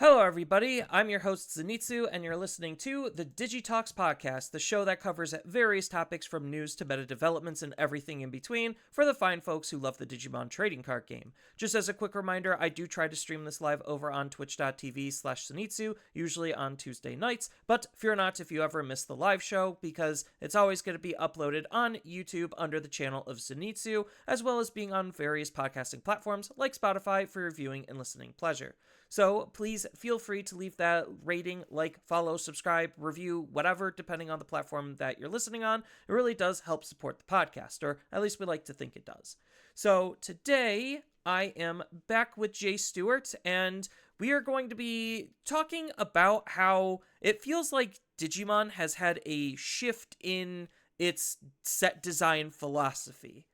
Hello, everybody. I'm your host, Zenitsu, and you're listening to the Digi Talks podcast, the show that covers various topics from news to meta developments and everything in between for the fine folks who love the Digimon trading card game. Just as a quick reminder, I do try to stream this live over on twitch.tv/Zenitsu, usually on Tuesday nights, but fear not if you ever miss the live show, because it's always going to be uploaded on YouTube under the channel of Zenitsu, as well as being on various podcasting platforms like Spotify for your viewing and listening pleasure. So please feel free to leave that rating, like, follow, subscribe, review, whatever, depending on the platform that you're listening on. It really does help support the podcast, or at least we like to think it does. So today I am back with Jay Stewart, and we are going to be talking about how it feels like Digimon has had a shift in its set design philosophy.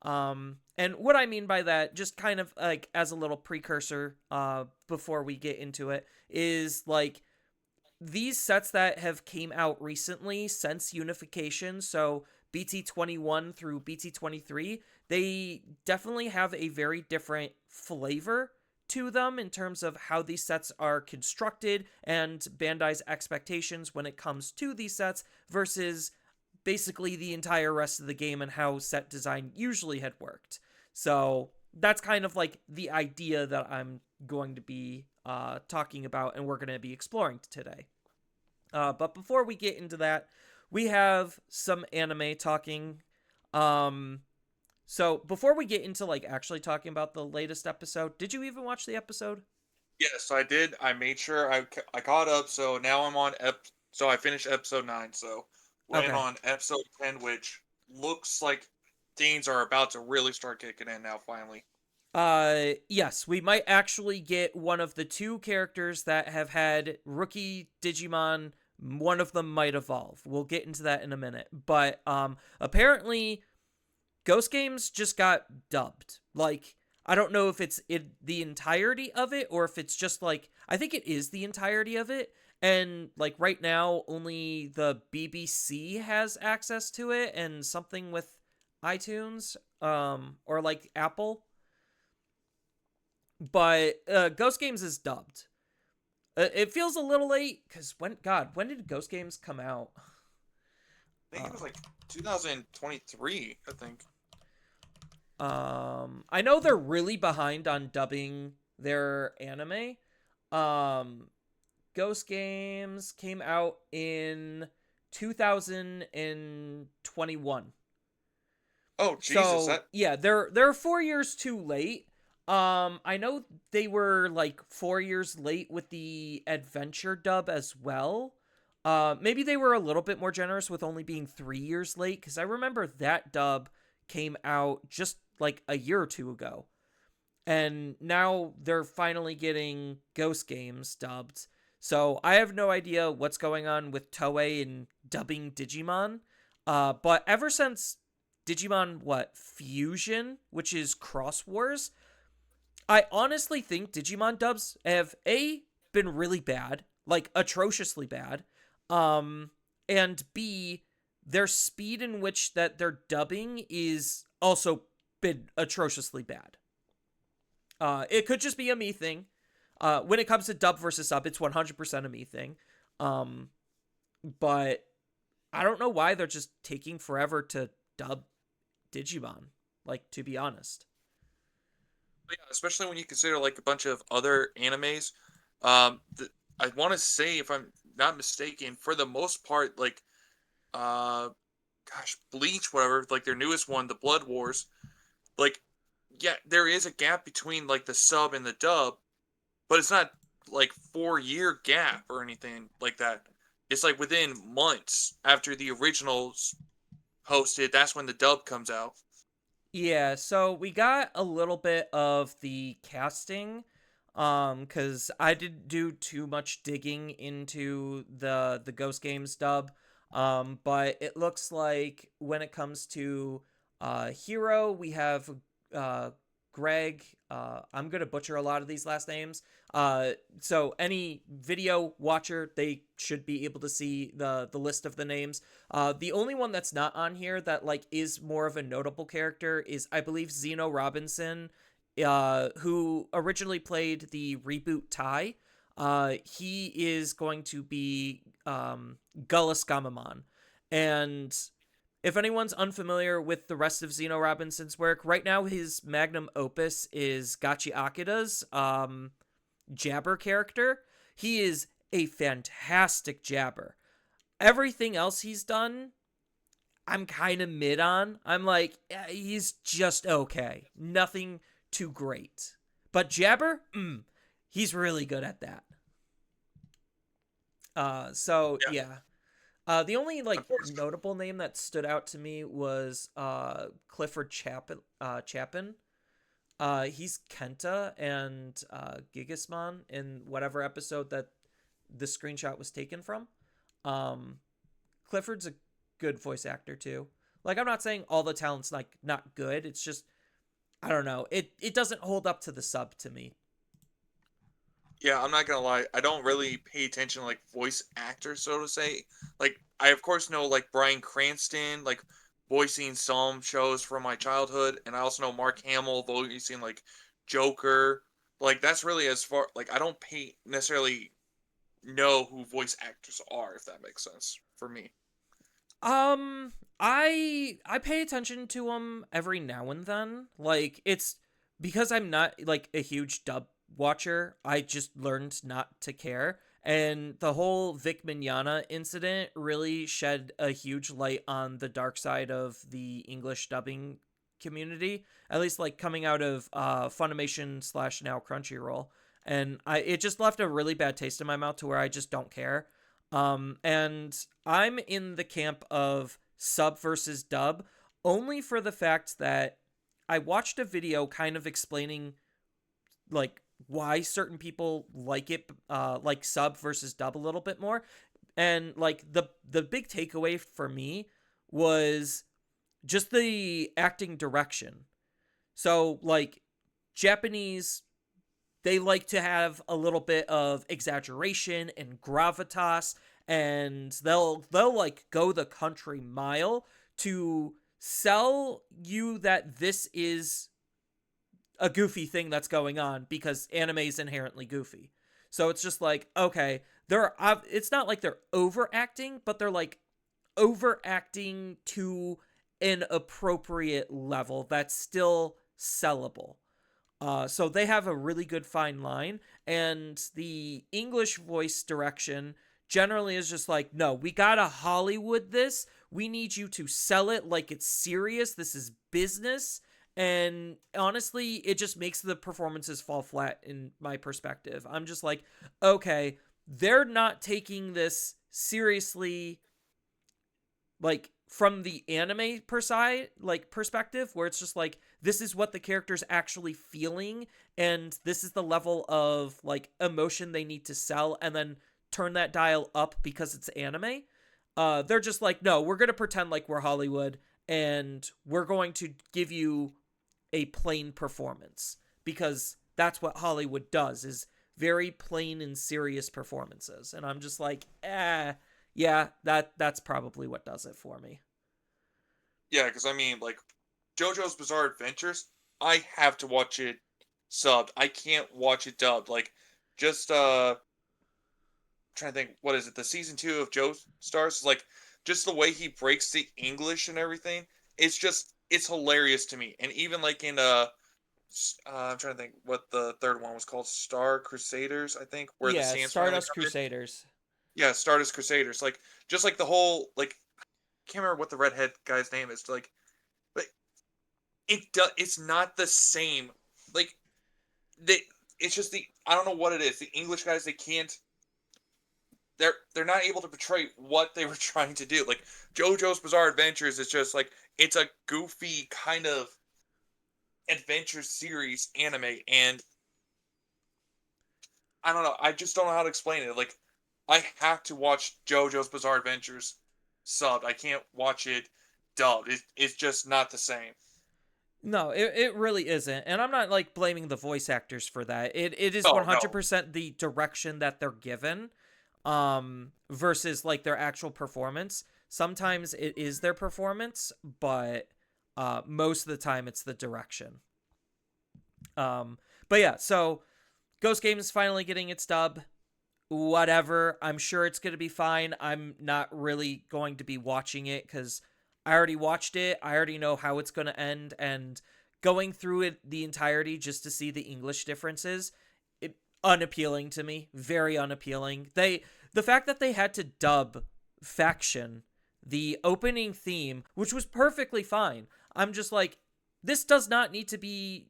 And what I mean by that, just kind of like as a little precursor, before we get into it, is like these sets that have came out recently since unification, so BT21 through BT23, they definitely have a very different flavor to them in terms of how these sets are constructed and Bandai's expectations when it comes to these sets versus basically the entire rest of the game and how set design usually had worked. So that's kind of like the idea that I'm going to be talking about and we're going to be exploring today. But before we get into that, we have some anime talking. So before we get into like actually talking about the latest episode, did you even watch the episode? Yes, I did. I made sure I caught up, so now I'm on so I finished episode 9, so we're in Okay. on episode 10, which looks like things are about to really start kicking in now finally. Yes, we might actually get one of the two characters that have had rookie Digimon. One of them might evolve. We'll get into that in a minute. But apparently Ghost Games just got dubbed. Like, I don't know if it's the entirety of it or if it's just like, I think it is the entirety of it. And like right now, only the BBC has access to it and something with iTunes, or like Apple. But Ghost Games is dubbed. It feels a little late because when did Ghost Games come out? I think it was Uh, like 2023, I think. I know they're really behind on dubbing their anime. Um, Ghost Games came out in 2021. Oh, Jesus, So that yeah, they're 4 years too late. I know they were like 4 years late with the adventure dub as well. Maybe they were a little bit more generous with only being 3 years late because I remember that dub came out just like a year or two ago, and now they're finally getting Ghost Games dubbed. So I have no idea what's going on with Toei and dubbing Digimon. But ever since Digimon Fusion, which is Cross Wars, I honestly think Digimon dubs have been really bad, like atrociously bad, um, and B, their speed in which that they're dubbing is also been atrociously bad. It could just be a me thing. When it comes to dub versus sub, it's 100% a me thing. Um, but I don't know why they're just taking forever to dub Digimon. Like, to be honest. yeah, especially when you consider like a bunch of other animes. I want to say, if I'm not mistaken, for the most part, like uh, gosh, Bleach, whatever, like their newest one, the Blood Wars, like yeah, there is a gap between like the sub and the dub, but it's not like 4 year gap or anything like that. It's like within months after the originals posted, that's when the dub comes out. Yeah, so we got a little bit of the casting, cuz I didn't do too much digging into the Ghost Games dub. But it looks like when it comes to Hero, we have uh Greg. I'm going to butcher a lot of these last names. So any video watcher, they should be able to see the list of the names. The only one that's not on here that like is more of a notable character is I believe Zeno Robinson, who originally played the reboot Tai. He is going to be Gullus Gamamon. And if anyone's unfamiliar with the rest of Zeno Robinson's work, right now his magnum opus is Gachi Akida's Jabber character. He is a fantastic Jabber. Everything else he's done, I'm kind of mid on. I'm like, he's just okay. Nothing too great. But Jabber, he's really good at that. So Yeah, yeah. The only like of course. notable name that stood out to me was Clifford Chapin. He's Kenta and Gigasmon in whatever episode that the screenshot was taken from. Um, Clifford's a good voice actor too. Like, I'm not saying all the talent's like not good. It's just, I don't know. It doesn't hold up to the sub to me. Yeah, I'm not gonna lie. I don't really pay attention to, like, voice actors, so to say. Like, I of course know like Bryan Cranston, like voicing some shows from my childhood, and I also know Mark Hamill voicing like Joker. Like, that's really as far, like, I don't pay necessarily know who voice actors are, if that makes sense for me. I pay attention to them every now and then. Like, it's because I'm not like a huge dub watcher. I just learned not to care. And the whole Vic Mignogna incident really shed a huge light on the dark side of the English dubbing community. At least like coming out of Funimation slash now Crunchyroll. And it just left a really bad taste in my mouth to where I just don't care. And I'm in the camp of sub versus dub only for the fact that I watched a video kind of explaining like why certain people like it, like sub versus dub a little bit more. And like the big takeaway for me was just the acting direction. So like Japanese, they like to have a little bit of exaggeration and gravitas, and they'll like go the country mile to sell you that this is a goofy thing that's going on because anime is inherently goofy. So it's just like, okay, it's not like they're overacting, but they're like overacting to an appropriate level that's still sellable. So they have a really good fine line, and the English voice direction generally is just like, no, we gotta Hollywood this. We need you to sell it like it's serious. This is business. And honestly, it just makes the performances fall flat in my perspective. I'm just like, okay, they're not taking this seriously, like from the anime perspective, where it's just like, this is what the character's actually feeling, and this is the level of like emotion they need to sell, and then turn that dial up because it's anime. They're just like, no, we're gonna pretend like we're Hollywood, and we're going to give you a plain performance because that's what Hollywood does, is very plain and serious performances. And I'm just like, yeah, that's probably what does it for me. Yeah, because I mean, like, JoJo's Bizarre Adventures, I have to watch it subbed. I can't watch it dubbed. Like, just trying to think, what is it? The season 2 of Joe Stars is like just the way he breaks the English and everything. It's hilarious to me. And even like in I'm trying to think what the third one was called, Star Crusaders, I think, where the Yeah, Sands finally Stardust come in. Crusaders. Yeah, Stardust Crusaders. Like, just like the whole, like, I can't remember what the redhead guy's name is. Like, but it's not the same. Like, they it's just the, I don't know what it is. The English guys, they can't, they're not able to portray what they were trying to do. Like, JoJo's Bizarre Adventures is just like, it's a goofy kind of adventure series anime, and I don't know. I just don't know how to explain it. Like, I have to watch JoJo's Bizarre Adventures subbed. I can't watch it dubbed. It's just not the same. No, it really isn't. And I'm not like blaming the voice actors for that. It is Oh no. 100% the direction that they're given versus like their actual performance. Sometimes it is their performance, but most of the time it's the direction. Um but yeah, so Ghost Game is finally getting its dub. whatever. I'm sure it's going to be fine. I'm not really going to be watching it because I already watched it. I already know how it's going to end. And going through it the entirety just to see the English differences, it unappealing to me. Very unappealing. The fact that they had to dub Faction, the opening theme, which was perfectly fine. I'm just like, this does not need to be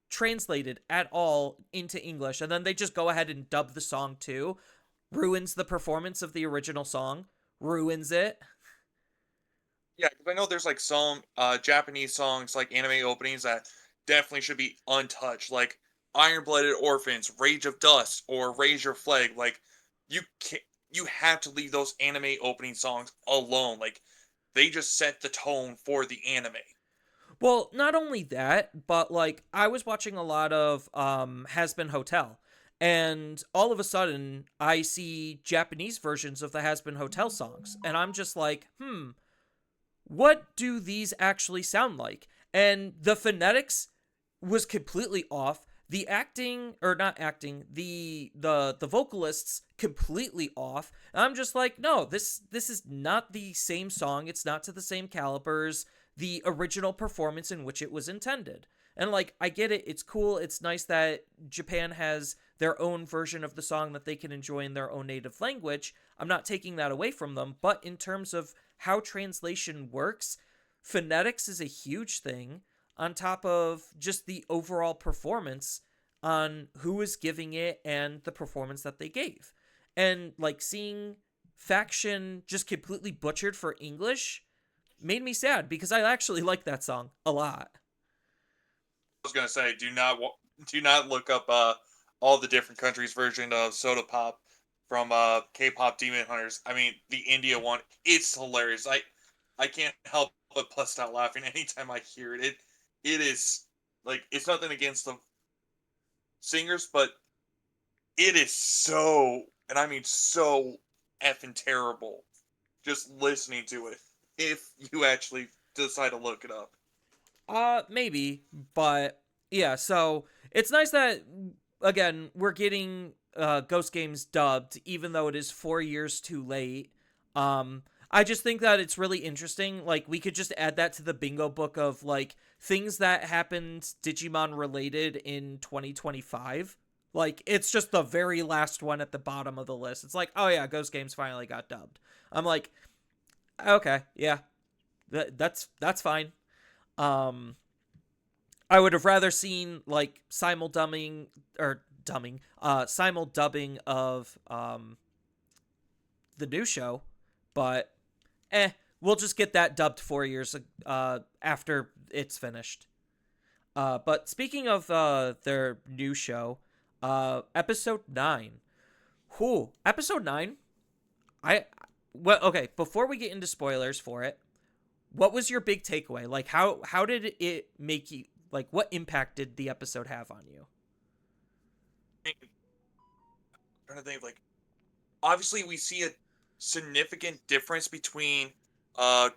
translated at all into English. And then they just go ahead and dub the song too. Ruins the performance of the original song. Ruins it. Yeah, 'cause I know there's like some Japanese songs, like anime openings, that definitely should be untouched, like Iron Blooded Orphans, Rage of Dust, or Raise Your Flag. Like you can you have to leave those anime opening songs alone. Like they just set the tone for the anime. Well, not only that, but like I was watching a lot of Has Been Hotel, and all of a sudden I see Japanese versions of the Has Been Hotel songs, and I'm just like, what do these actually sound like? And the phonetics was completely off. The acting, or not acting, the vocalists completely off. And I'm just like, no, this is not the same song. It's not to the same calibers the original performance in which it was intended. And like, I get it. It's cool. It's nice that Japan has their own version of the song that they can enjoy in their own native language. I'm not taking that away from them, but in terms of how translation works, phonetics is a huge thing on top of just the overall performance on who is giving it and the performance that they gave. And like seeing Faction just completely butchered for English made me sad because I actually like that song a lot. I was gonna say, do not look up all the different countries' version of Soda Pop from K-pop Demon Hunters. I mean, the India one, it's hilarious. I can't help but bust out laughing anytime I hear it. It is like it's nothing against the singers, but it is so, and I mean so effing terrible just listening to it if you actually decide to look it up. Maybe, but yeah, so it's nice that again, we're getting Ghost Games dubbed even though it is 4 years too late. I just think that it's really interesting. Like we could just add that to the bingo book of like things that happened Digimon related in 2025. Like it's just the very last one at the bottom of the list. It's like, "Oh yeah, Ghost Games finally got dubbed." I'm like, "Okay, yeah. That's fine." Um, I would have rather seen like simul dubbing of the new show, but we'll just get that dubbed 4 years after it's finished. But speaking of their new show, episode 9. Episode 9. I well, okay, before we get into spoilers for it, what was your big takeaway? Like how did it make you, like what impact did the episode have on you? I'm trying to think, like, obviously we see a significant difference between uh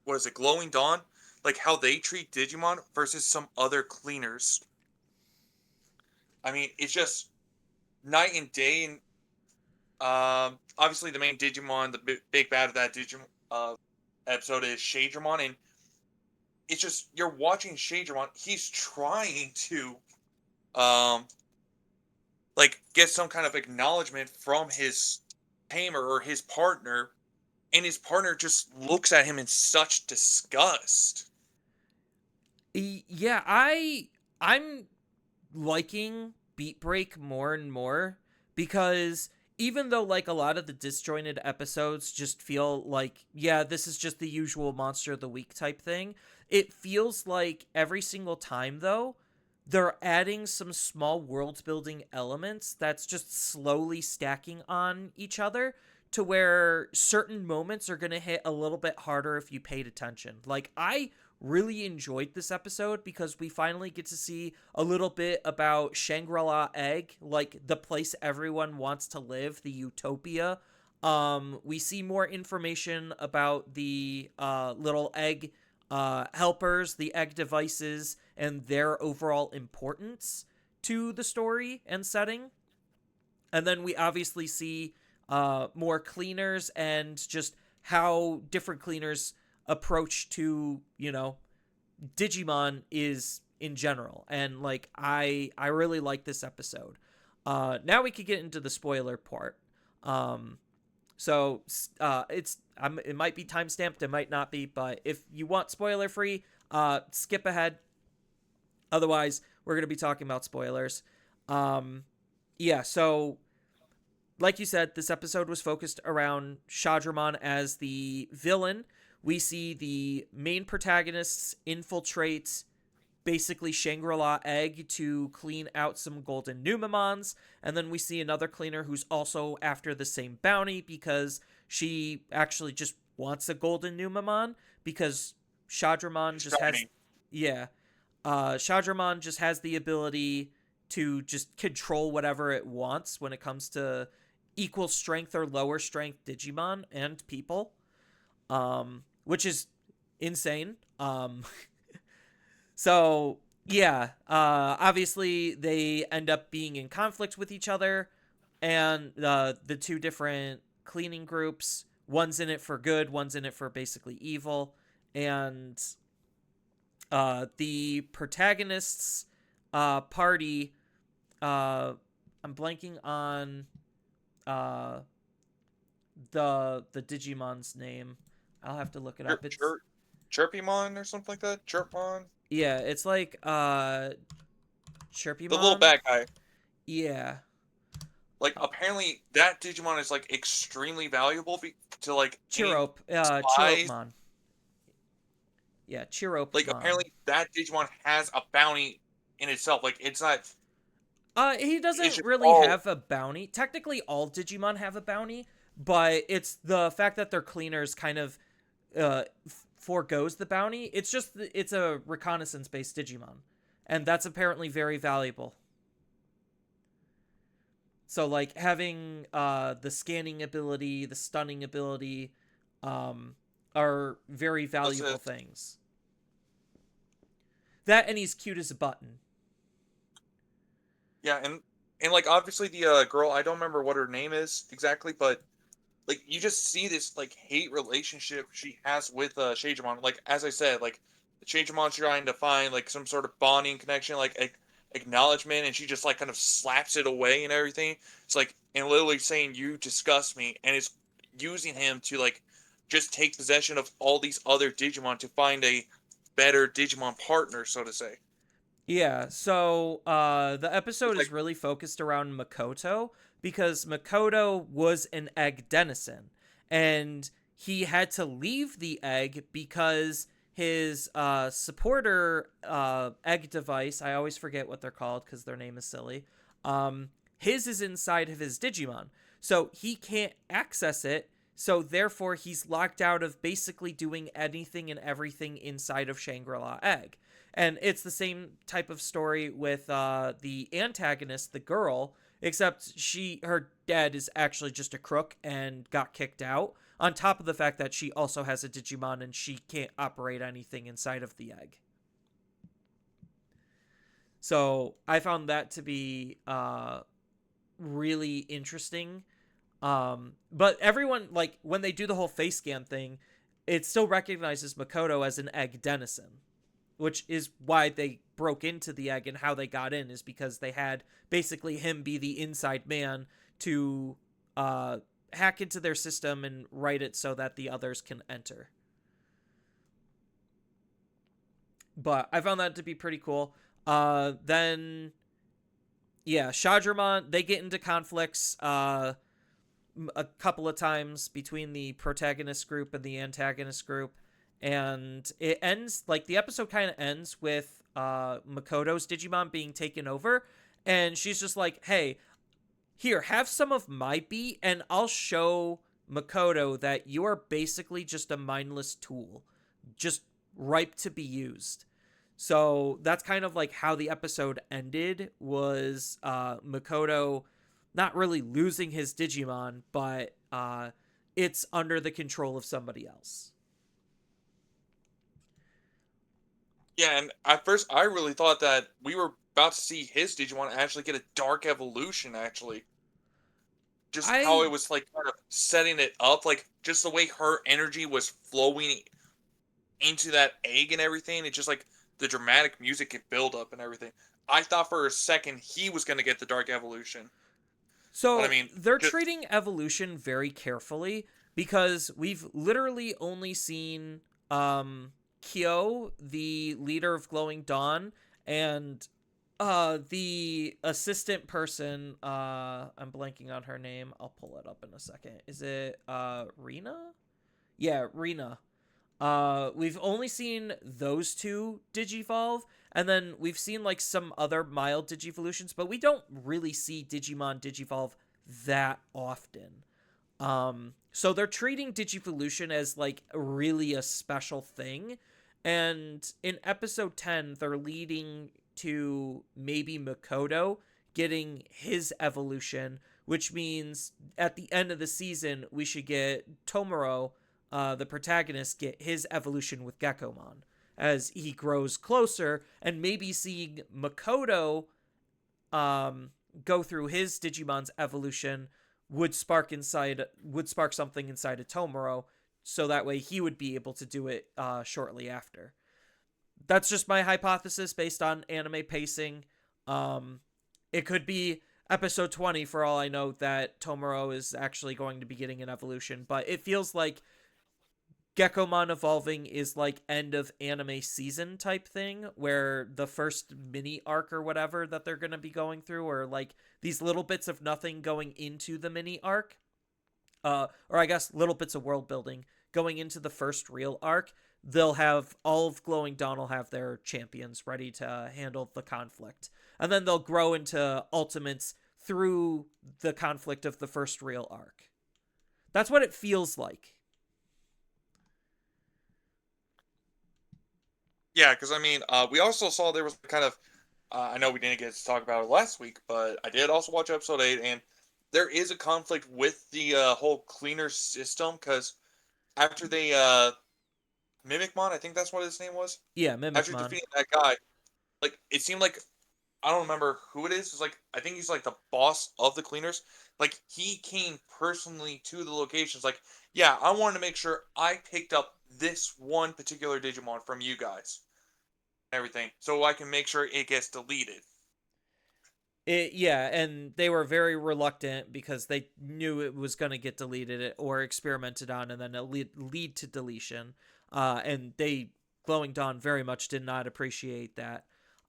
what is it, Glowing Dawn, like how they treat Digimon versus some other cleaners. I mean, it's just night and day. And obviously the main Digimon, the big bad of that Digimon episode is Shadramon, and it's just you're watching Shadramon. He's trying to um like get some kind of acknowledgement from his tamer or his partner, and his partner just looks at him in such disgust. Yeah, I'm liking Beat Break more and more because even though like a lot of the disjointed episodes just feel like, yeah, this is just the usual monster of the week type thing, it feels like every single time though they're adding some small world building elements that's just slowly stacking on each other to where certain moments are going to hit a little bit harder if you paid attention. Like I really enjoyed this episode because we finally get to see a little bit about Shangri-La Egg, like the place everyone wants to live, the utopia. We see more information about the little egg helpers, the egg devices, and their overall importance to the story and setting. And then we obviously see more cleaners and just how different cleaners approach to, Digimon is in general. And like I really like this episode. Now we could get into the spoiler part. Um, so it might be time stamped, it might not be, but if you want spoiler free, skip ahead. Otherwise, we're gonna be talking about spoilers. Um, yeah. So like you said, this episode was focused around Shadramon as the villain. We see the main protagonists infiltrate basically Shangri-La Egg to clean out some golden Numemons, and then we see another cleaner who's also after the same bounty because she actually just wants a golden Numemon because Shadramon It's just has, shiny. yeah, Shadramon just has the ability to just control whatever it wants when it comes to equal strength or lower strength Digimon and people, which is insane. So yeah, obviously they end up being in conflict with each other, and the two different cleaning groups. One's in it for good, one's in it for basically evil, and the protagonists party. I'm blanking on uh, the Digimon's name. I'll have to look it up. It's Chirpymon or something like that. Chirpmon. yeah, it's like The little Chirpymon. bad guy. Yeah, Like uh, apparently that Digimon is like extremely valuable to like any spies. Chiropemon. Yeah, Like Chiropemon. apparently that Digimon has a bounty in itself. Like it's not. He It's doesn't just really all. have a bounty. Technically, all Digimon have a bounty, but it's the fact that they're cleaners kind of foregoes the bounty. It's just it's a reconnaissance based Digimon, and that's apparently very valuable. So like having the scanning ability, the stunning ability, um, are very What's valuable this? things. That and he's cute as a button. Yeah, and like obviously the girl, I don't remember what her name is exactly, but like you just see this like hate relationship she has with Shagemon. Like as I said, like Shagemon's trying to find like some sort of bonding connection, like acknowledgement, and she just like kind of slaps it away and everything. It's like and literally saying you disgust me, and it's using him to like just take possession of all these other Digimon to find a better Digimon partner, so to say. Yeah, so the It's episode is like really focused around Makoto because Makoto was an egg denizen, and he had to leave the egg because his supporter egg device, I always forget what they're called because their name is silly, his is inside of his Digimon. So he can't access it, so therefore he's locked out of basically doing anything and everything inside of Shangri-La Egg. And it's the same type of story with the antagonist, the girl, except her dad is actually just a crook and got kicked out. On top of the fact that she also has a Digimon and she can't operate anything inside of the egg. So I found that to be really interesting. But everyone, like, when they do the whole face scan thing, it still recognizes Makoto as an egg denizen, which is why they broke into the egg and how they got in is because they had basically him be the inside man to hack into their system and write it so that the others can enter. But I found that to be pretty cool. Then yeah, Shadramon, they get into conflicts a couple of times between the protagonist group and the antagonist group, and it ends like the episode kind of ends with Makoto's Digimon being taken over, and she's just like, "Hey, here, have some of my beat, and I'll show Makoto that you are basically just a mindless tool, just ripe to be used." So that's kind of like how the episode ended was Makoto not really losing his Digimon, but it's under the control of somebody else. yeah, and at first I really thought that we were about to see his Digimon actually get a dark evolution actually. just how I it was like kind of setting it up, like just the way her energy was flowing into that egg and everything. It's just like the dramatic music and build up and everything. I thought for a second he was gonna get the dark evolution, but I So mean, they're just treating evolution very carefully because we've literally only seen Kyo, the leader of Glowing Dawn, and the assistant person, I'm blanking on her name. I'll pull it up in a second. Is it Rena? Yeah, Rena. We've only seen those two digivolve, and then we've seen like some other mild digivolutions, but we don't really see Digimon digivolve that often. So they're treating digivolution as like really a special thing, and in episode 10, they're leading to maybe Makoto getting his evolution, which means at the end of the season we should get Tomoro, the protagonist, get his evolution with Geckomon as he grows closer, and maybe seeing Makoto go through his Digimon's evolution would spark something inside of Tomoro, so that way he would be able to do it shortly after. That's just my hypothesis based on anime pacing. Um, it could be episode 20 for all I know that Tomoro is actually going to be getting an evolution, but it feels like Geckomon evolving is like end of anime season type thing, where the first mini arc or whatever that they're going to be going through, or like these little bits of nothing going into the mini arc, or I guess little bits of world building going into the first real arc. They'll have all of Glowing Dawn will have their champions ready to handle the conflict, and then they'll grow into ultimates through the conflict of the first real arc. That's what it feels like. yeah, because I mean, we also saw there was kind of. I know we didn't get to talk about it last week, but I did also watch episode 8, and there is a conflict with the whole cleaner system because after they Mimicmon, I think that's what his name was. Yeah, After Mimicmon. defeating that guy, like it seemed like I don't remember who it is. It's like I think he's like the boss of the cleaners. Like he came personally to the locations. Like, yeah, I wanted to make sure I picked up this one particular Digimon from you guys, and everything, so I can make sure it gets deleted. Yeah, and they were very reluctant because they knew it was going to get deleted or experimented on, and then it lead to deletion. And they, Glowing Dawn, very much did not appreciate that.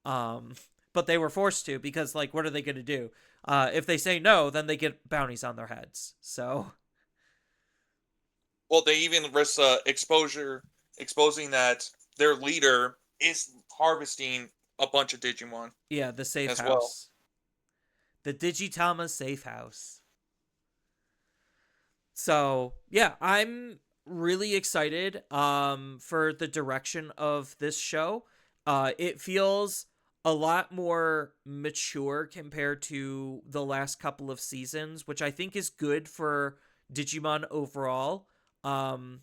Um, but they were forced to because, like, what are they going to do? If they say no, then they get bounties on their heads. So Well, they even risk exposing that their leader is harvesting a bunch of Digimon yeah, the safe as well. house, the Digitama safe house. So yeah, I'm really excited for the direction of this show. It feels a lot more mature compared to the last couple of seasons, which I think is good for Digimon overall. Um,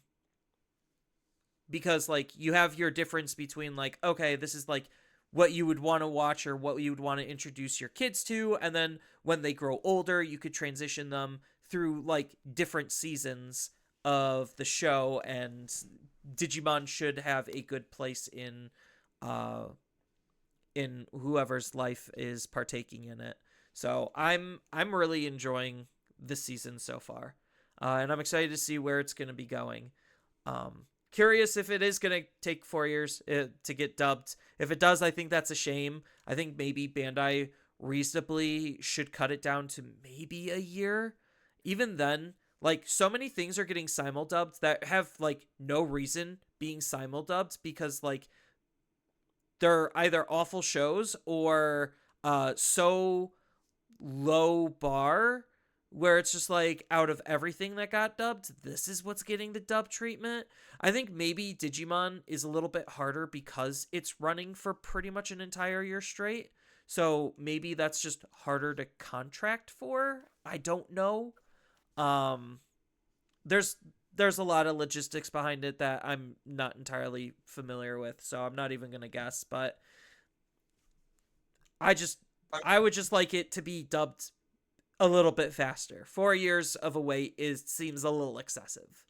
because like you have your difference between like, okay, this is like what you would want to watch or what you would want to introduce your kids to, and then when they grow older you could transition them through like different seasons of the show, and Digimon should have a good place uh in whoever's life is partaking in it. So I'm really enjoying this season so far, and I'm excited to see where it's going to be going. Curious if it is going to take 4 years to get dubbed. If it does, I think that's a shame. I think maybe Bandai reasonably should cut it down to maybe a year. Even then, like so many things are getting simuldubbed that have like no reason being simuldubbed because like they're either awful shows or so low bar where it's just like out of everything that got dubbed, this is what's getting the dub treatment. I think maybe Digimon is a little bit harder because it's running for pretty much an entire year straight. So maybe that's just harder to contract for. I don't know. Um there's there's a lot of logistics behind it that I'm not entirely familiar with, so I'm not even going to guess, but I just I, I would just like it to be dubbed a little bit faster. 4 years of a wait seems a little excessive.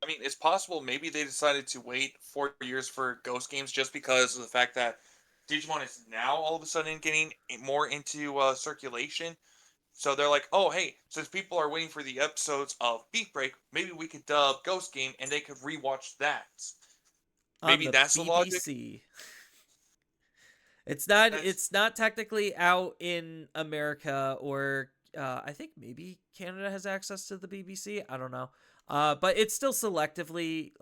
I mean, it's possible maybe they decided to wait 4 years for Ghost games just because of the fact that Digimon is now all of a sudden getting more into circulation. So they're like, oh, hey, since people are waiting for the episodes of Beat Break, maybe we could dub Ghost Game and they could rewatch that. On Maybe the that's the logic. BBC. It's not. That's It's not technically out in America, or I think maybe Canada has access to the BBC. I don't know. But it's still selectively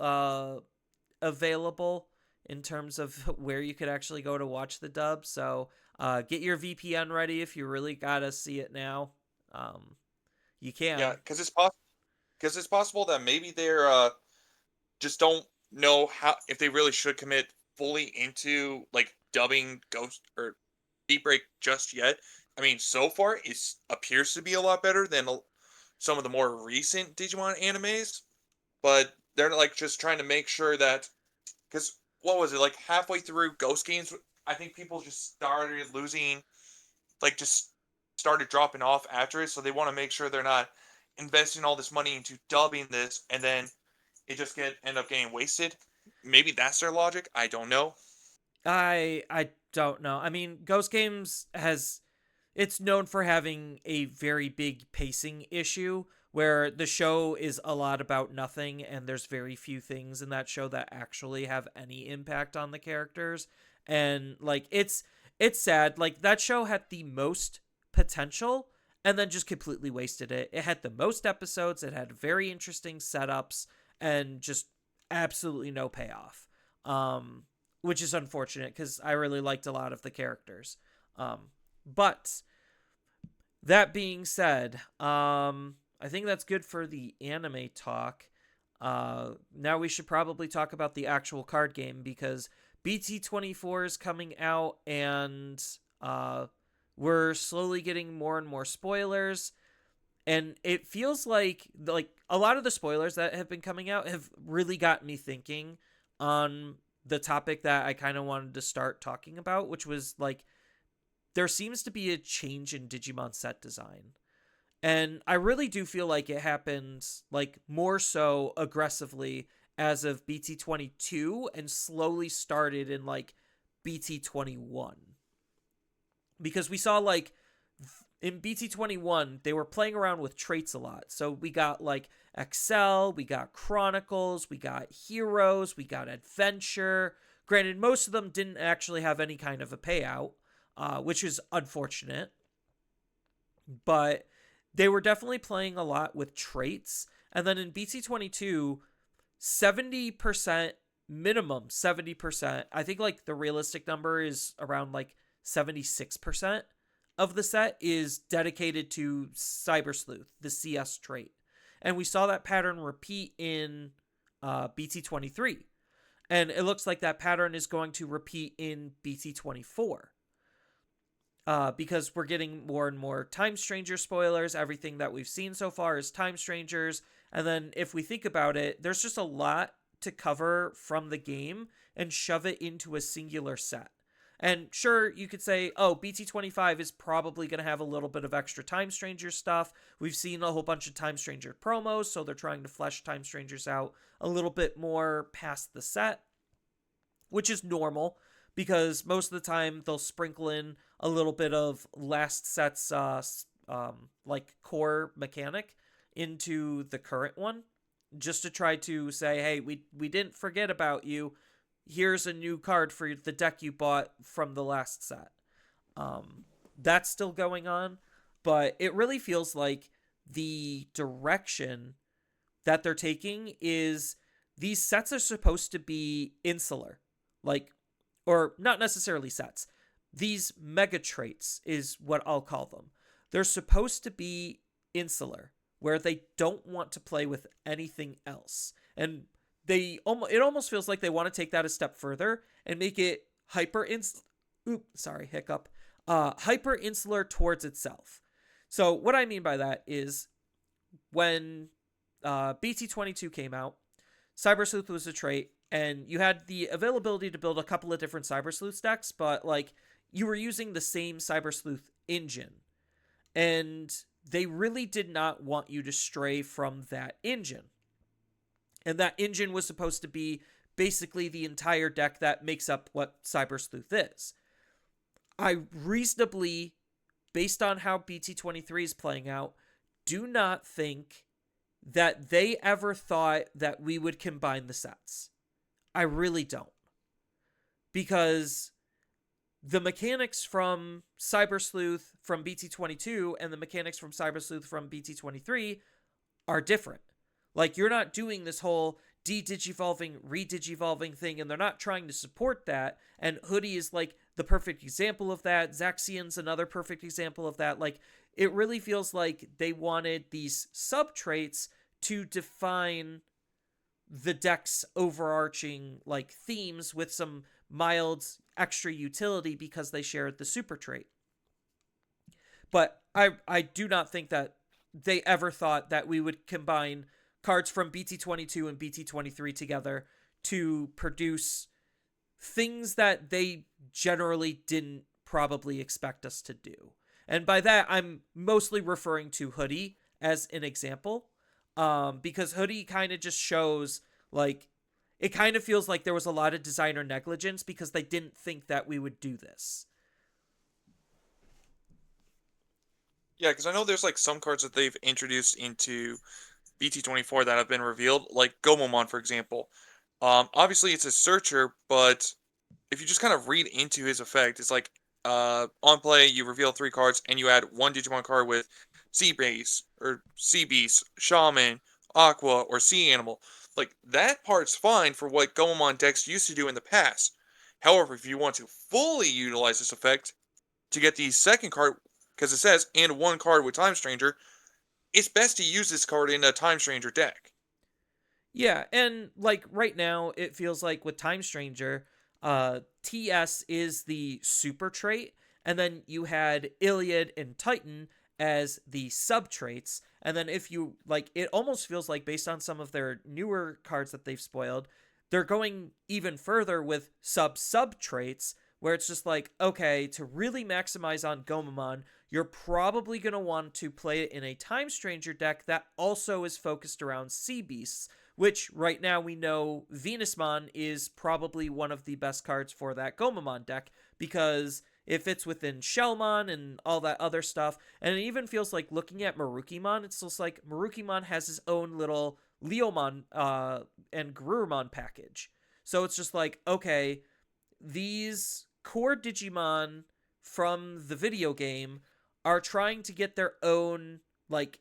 available in terms of where you could actually go to watch the dub. So get your VPN ready if you really gotta see it now. Um, you yeah, can. because it's possible that maybe they're just don't know how if they really should commit fully into like dubbing Ghost or Beat Break just yet. I mean, so far it appears to be a lot better than some of the more recent Digimon animes, but they're like just trying to make sure that because what was it like halfway through Ghost Games? I think people just started losing, like just started dropping off after it, so they want to make sure they're not investing all this money into dubbing this and then it just end up getting wasted. Maybe that's their logic. I don't know. I don't know. I mean, Ghost Games has it's known for having a very big pacing issue where the show is a lot about nothing and there's very few things in that show that actually have any impact on the characters. And like it's sad. Like that show had the most potential and then just completely wasted it. It had the most episodes, it had very interesting setups and just absolutely no payoff. Which is unfortunate cuz I really liked a lot of the characters. But that being said, I think that's good for the anime talk. Now we should probably talk about the actual card game because BT24 is coming out and we're slowly getting more and more spoilers. And it feels like a lot of the spoilers that have been coming out have really got me thinking on the topic that I kind of wanted to start talking about, which was like there seems to be a change in Digimon set design. And I really do feel like it happened like more so aggressively as of BT22 and slowly started in like BT21. Because we saw like in BT21 they were playing around with traits a lot. So we got like Excel, we got Chronicles, we got Heroes, we got Adventure. Granted, most of them didn't actually have any kind of a payout, which is unfortunate. But they were definitely playing a lot with traits. And then in BT22, 70%, minimum 70%, I think like the realistic number is around like 76% of the set is dedicated to Cyber Sleuth, the CS trait. And we saw that pattern repeat in BT23. And it looks like that pattern is going to repeat in BT24. Because we're getting more and more Time Stranger spoilers. Everything that we've seen so far is Time Strangers. And then if we think about it, there's just a lot to cover from the game and shove it into a singular set. And sure, you could say, oh, BT25 is probably going to have a little bit of extra Time Stranger stuff. We've seen a whole bunch of Time Stranger promos, so they're trying to flesh Time Strangers out a little bit more past the set, which is normal because most of the time they'll sprinkle in a little bit of last set's like core mechanic into the current one just to try to say, hey, we didn't forget about you. Here's a new card for the deck you bought from the last set. That's still going on, but it really feels like the direction that they're taking is these sets are supposed to be insular. Like, or not necessarily sets. These mega traits is what I'll call them. They're supposed to be insular, where they don't want to play with anything else. And it almost feels like they want to take that a step further and make it hyper insular towards itself. So what I mean by that is when BT22 came out, Cyber Sleuth was a trait, and you had the availability to build a couple of different Cyber Sleuth decks, but like you were using the same Cyber Sleuth engine. And they really did not want you to stray from that engine. And that engine was supposed to be basically the entire deck that makes up what Cyber Sleuth is. I reasonably, based on how BT23 is playing out, do not think that they ever thought that we would combine the sets. I really don't. Because the mechanics from Cyber Sleuth from BT22 and the mechanics from Cyber Sleuth from BT23 are different. Like, you're not doing this whole de-digivolving, re-digivolving thing, and they're not trying to support that. And Hoodie is, like, the perfect example of that. Zaxian's another perfect example of that. Like, it really feels like they wanted these sub-traits to define the deck's overarching, like, themes with some mild extra utility because they shared the super trait. But I do not think that they ever thought that we would combine cards from BT22 and BT23 together to produce things that they generally didn't probably expect us to do. And by that, I'm mostly referring to Hoodie as an example, because Hoodie kind of just shows, like, it kind of feels like there was a lot of designer negligence because they didn't think that we would do this. Yeah, because I know there's like some cards that they've introduced into BT24 that have been revealed, like Gomamon, for example. Obviously it's a searcher, but if you just kind of read into his effect, it's like on play you reveal 3 cards and you add 1 Digimon card with Sea Base or Sea Beast, Shaman, Aqua, or Sea Animal. Like, that part's fine for what Gomamon decks used to do in the past. However, if you want to fully utilize this effect to get the second card, because it says, and 1 card with Time Stranger, it's best to use this card in a Time Stranger deck. Yeah, and like right now, it feels like with Time Stranger, TS is the super trait, and then you had Iliad and Titan as the sub traits. And then if you like, it almost feels like based on some of their newer cards that they've spoiled, they're going even further with sub traits, where it's just like, okay, to really maximize on Gomamon, you're probably going to want to play it in a Time Stranger deck that also is focused around Sea Beasts, which right now we know Venusmon is probably one of the best cards for that Gomamon deck, because it fits within Shellmon and all that other stuff. And it even feels like, looking at Marukimon, it's just like Marukimon has his own little Leomon and Garurumon package. So it's just like, okay, these core Digimon from the video game are trying to get their own, like,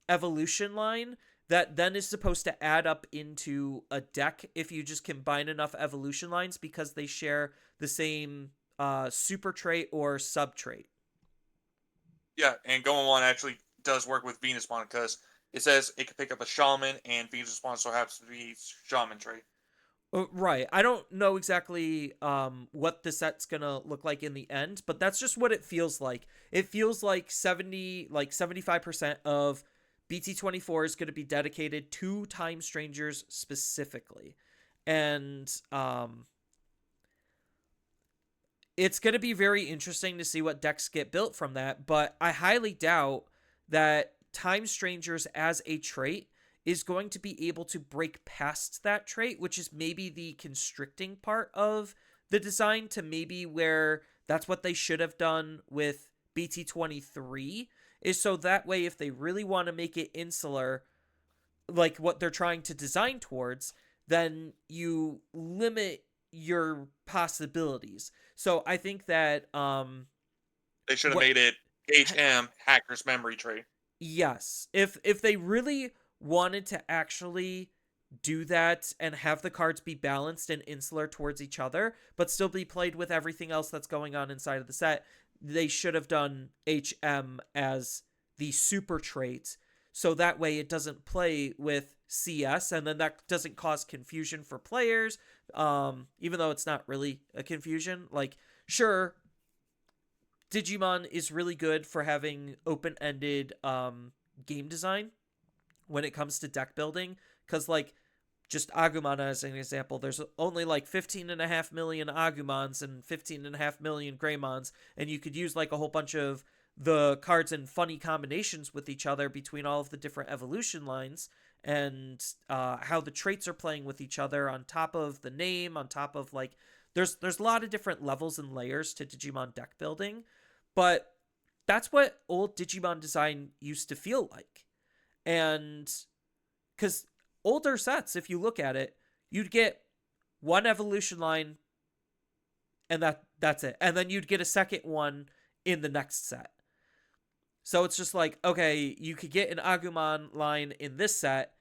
evolution line that then is supposed to add up into a deck if you just combine enough evolution lines, because they share the same super trait or sub trait. Yeah, and Gomamon actually does work with Venusmon because it says it can pick up a Shaman, and Venusmon so happens to be Shaman trait. Right. I don't know exactly what the set's gonna look like in the end, but that's just what it feels like. It feels like 75% of BT24 is going to be dedicated to Time Strangers specifically. And it's going to be very interesting to see what decks get built from that, but I highly doubt that Time Strangers as a trait is going to be able to break past that trait, which is maybe the constricting part of the design, to maybe where that's what they should have done with BT23, is so that way if they really want to make it insular, like what they're trying to design towards, then you limit your possibilities. So I think that They should have what made it HM, Hacker's Memory trait. yes, if they really wanted to actually do that and have the cards be balanced and insular towards each other, but still be played with everything else that's going on inside of the set, they should have done HM as the super trait. So that way it doesn't play with CS, and then that doesn't cause confusion for players. Even though it's not really a confusion. Like, sure, Digimon is really good for having open-ended game design when it comes to deck building, because, like, just Agumon as an example, there's only like 15.5 million Agumons and 15.5 million Greymons, and you could use like a whole bunch of the cards in funny combinations with each other between all of the different evolution lines, and how the traits are playing with each other on top of the name, on top of like there's a lot of different levels and layers to Digimon deck building, but that's what old Digimon design used to feel like. And because older sets, if you look at it, you'd get one evolution line and that's it. And then you'd get a second one in the next set. So it's just like, okay, you could get an Agumon line in this set,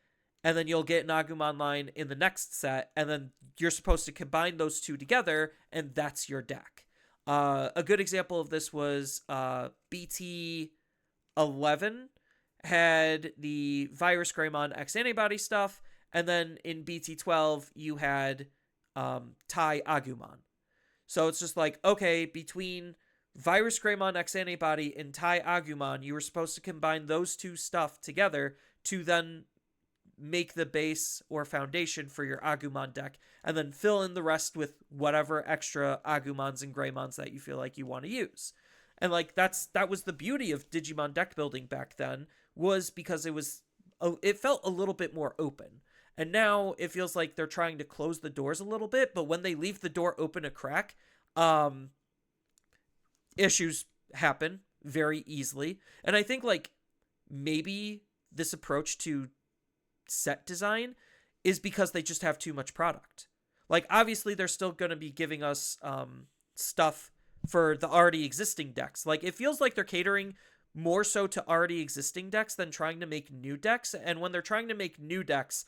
and then you'll get an Agumon line in the next set, and then you're supposed to combine those two together, and that's your deck. A good example of this was BT 11 had the Virus Greymon X Antibody stuff, and then in BT 12 you had Tai Agumon. So it's just like, okay, between Virus Greymon X Antibody and Tai Agumon, you were supposed to combine those two stuff together to then make the base or foundation for your Agumon deck, and then fill in the rest with whatever extra Agumons and Greymons that you feel like you want to use. And like that was the beauty of Digimon deck building back then, was because it felt a little bit more open. And now it feels like they're trying to close the doors a little bit, but when they leave the door open a crack, issues happen very easily. And I think like maybe this approach to set design is because they just have too much product. Like obviously they're still going to be giving us stuff for the already existing decks. Like it feels like they're catering more so to already existing decks than trying to make new decks. And when they're trying to make new decks,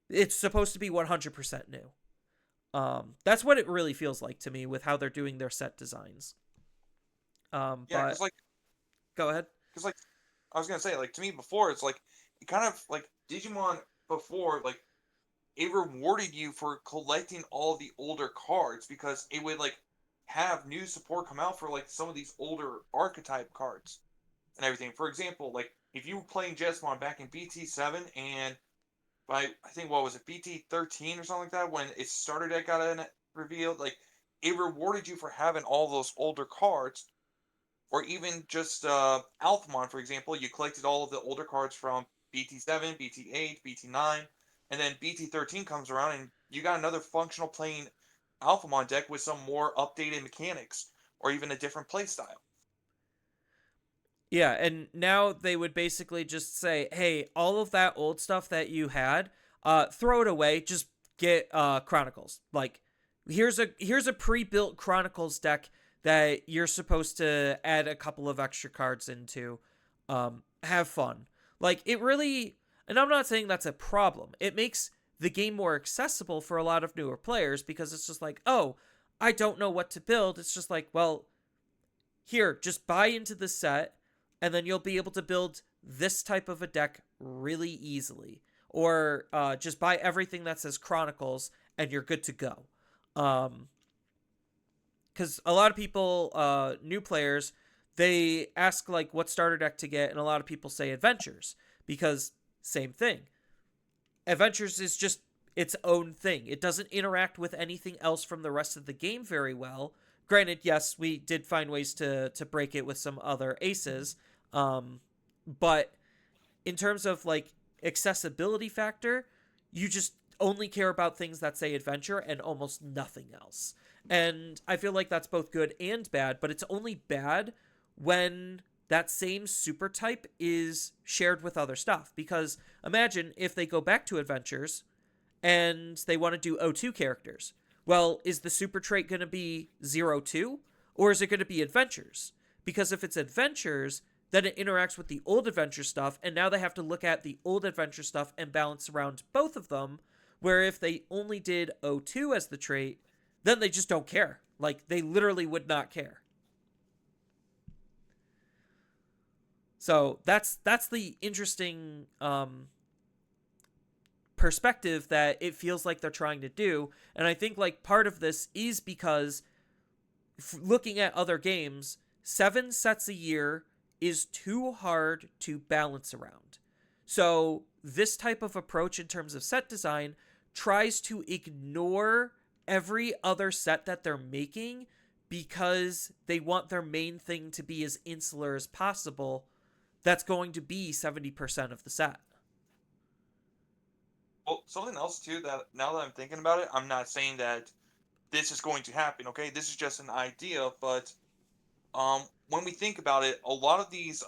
it's supposed to be 100% new. That's what it really feels like to me with how they're doing their set designs. Yeah, But because like, go ahead. because like, I was gonna say, like, to me before, it's like it kind of like Digimon before, like it rewarded you for collecting all the older cards because it would like have new support come out for like some of these older archetype cards and everything. For example, like if you were playing Jesmon back in BT7 and by I think what was it BT13 or something like that when its starter deck got revealed, like it rewarded you for having all those older cards, or even just Alphamon, for example. You collected all of the older cards from BT7, BT8, BT9, and then BT13 comes around and you got another functional playing Alphamon deck with some more updated mechanics or even a different playstyle. Yeah, and now they would basically just say, "Hey, all of that old stuff that you had, throw it away. Just get Chronicles. Like, here's a pre-built Chronicles deck that you're supposed to add a couple of extra cards into. Have fun. Like, it really, and I'm not saying that's a problem. It makes the game more accessible for a lot of newer players because it's just like, oh, I don't know what to build. It's just like, well, here, just buy into the set, and then you'll be able to build this type of a deck really easily. Or just buy everything that says Chronicles, and you're good to go. Because a lot of people, new players, they ask like what starter deck to get, and a lot of people say Adventures because same thing. Adventures is just its own thing. It doesn't interact with anything else from the rest of the game very well. Granted, yes, we did find ways to break it with some other aces, but in terms of like accessibility factor, you just only care about things that say adventure and almost nothing else. And I feel like that's both good and bad, but it's only bad when that same super type is shared with other stuff. Because imagine if they go back to adventures and they want to do O2 characters. Well, is the super trait going to be 0-2 or is it going to be adventures? Because if it's adventures, then it interacts with the old adventure stuff, and now they have to look at the old adventure stuff and balance around both of them, where if they only did O2 as the trait, then they just don't care. Like, they literally would not care. So that's the interesting perspective that it feels like they're trying to do. And I think like part of this is because looking at other games, 7 sets a year is too hard to balance around. So this type of approach in terms of set design tries to ignore every other set that they're making because they want their main thing to be as insular as possible, that's going to be 70% of the set. Well, something else too that now that I'm thinking about it, I'm not saying that this is going to happen. Okay, this is just an idea, but when we think about it, a lot of these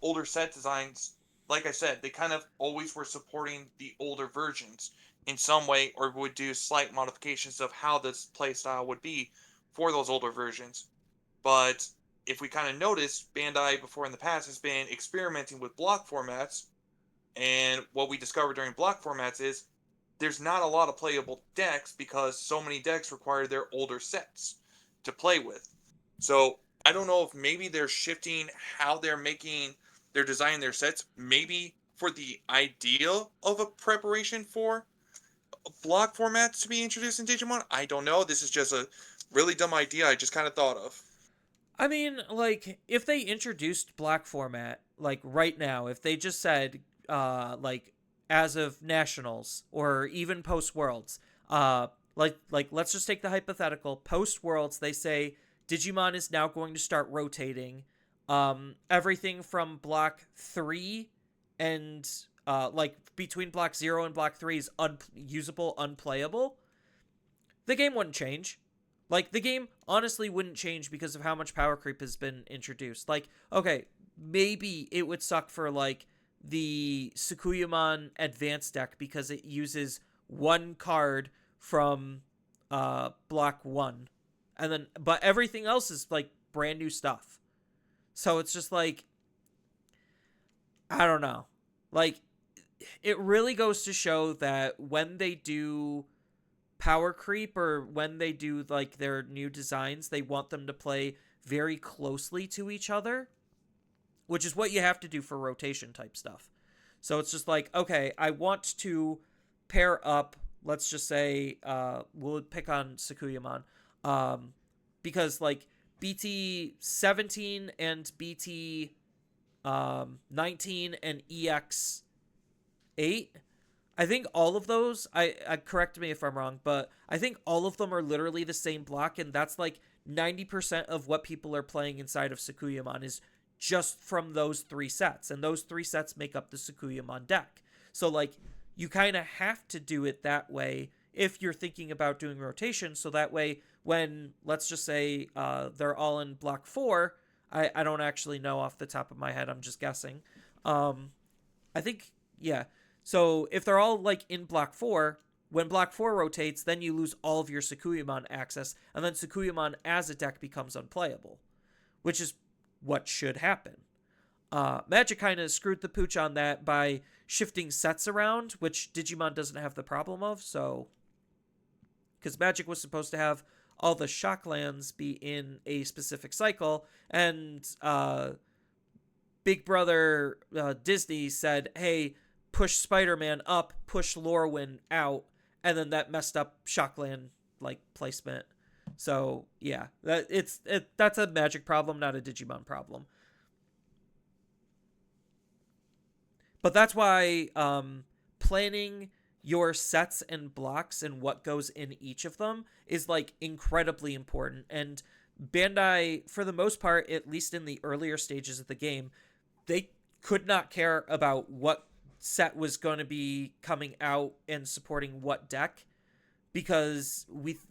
older set designs, like I said, they kind of always were supporting the older versions in some way, or would do slight modifications of how this playstyle would be for those older versions. But if we kind of notice, Bandai before in the past has been experimenting with block formats, and what we discovered during block formats is there's not a lot of playable decks because so many decks require their older sets to play with. So I don't know if maybe they're shifting how they're designing their sets, maybe for the ideal of a preparation for block formats to be introduced in Digimon. I don't know. This is just a really dumb idea I just kind of thought of. I mean, like, if they introduced block format, like, right now, if they just said, like, as of Nationals or even post Worlds, let's just take the hypothetical. Post Worlds, they say Digimon is now going to start rotating everything from block 3 and, like, between block 0 and block 3 is unusable, unplayable. The game wouldn't change. Like, the game honestly wouldn't change because of how much power creep has been introduced. Like, okay, maybe it would suck for, like, the Sukuyamon advanced deck because it uses one card from block 1. And then, but everything else is, like, brand new stuff. So it's just like, I don't know. Like, it really goes to show that when they do power creep or when they do like their new designs, they want them to play very closely to each other, which is what you have to do for rotation type stuff. So it's just like, okay, I want to pair up, let's just say, we'll pick on Sakuyamon, because like BT 17 and BT 19 and EX 8, I think all of those, I correct me if I'm wrong, but I think all of them are literally the same block, and that's like 90% of what people are playing inside of Sakuyamon is just from those 3 sets, and those 3 sets make up the Sakuyamon deck. So like, you kind of have to do it that way if you're thinking about doing rotation, so that way when, let's just say, they're all in block 4, I don't actually know off the top of my head, I'm just guessing. I think, yeah. So if they're all like in block 4, when block 4 rotates, then you lose all of your Sakuyamon access, and then Sakuyamon as a deck becomes unplayable, which is what should happen. Magic kind of screwed the pooch on that by shifting sets around, which Digimon doesn't have the problem of, so... Because Magic was supposed to have all the Shocklands be in a specific cycle, and Big Brother Disney said, hey, push Spider-Man up, push Lorwyn out, and then that messed up Shockland like placement. So yeah, that's a Magic problem, not a Digimon problem. But that's why planning your sets and blocks and what goes in each of them is like incredibly important. And Bandai, for the most part, at least in the earlier stages of the game, they could not care about what set was going to be coming out and supporting what deck, because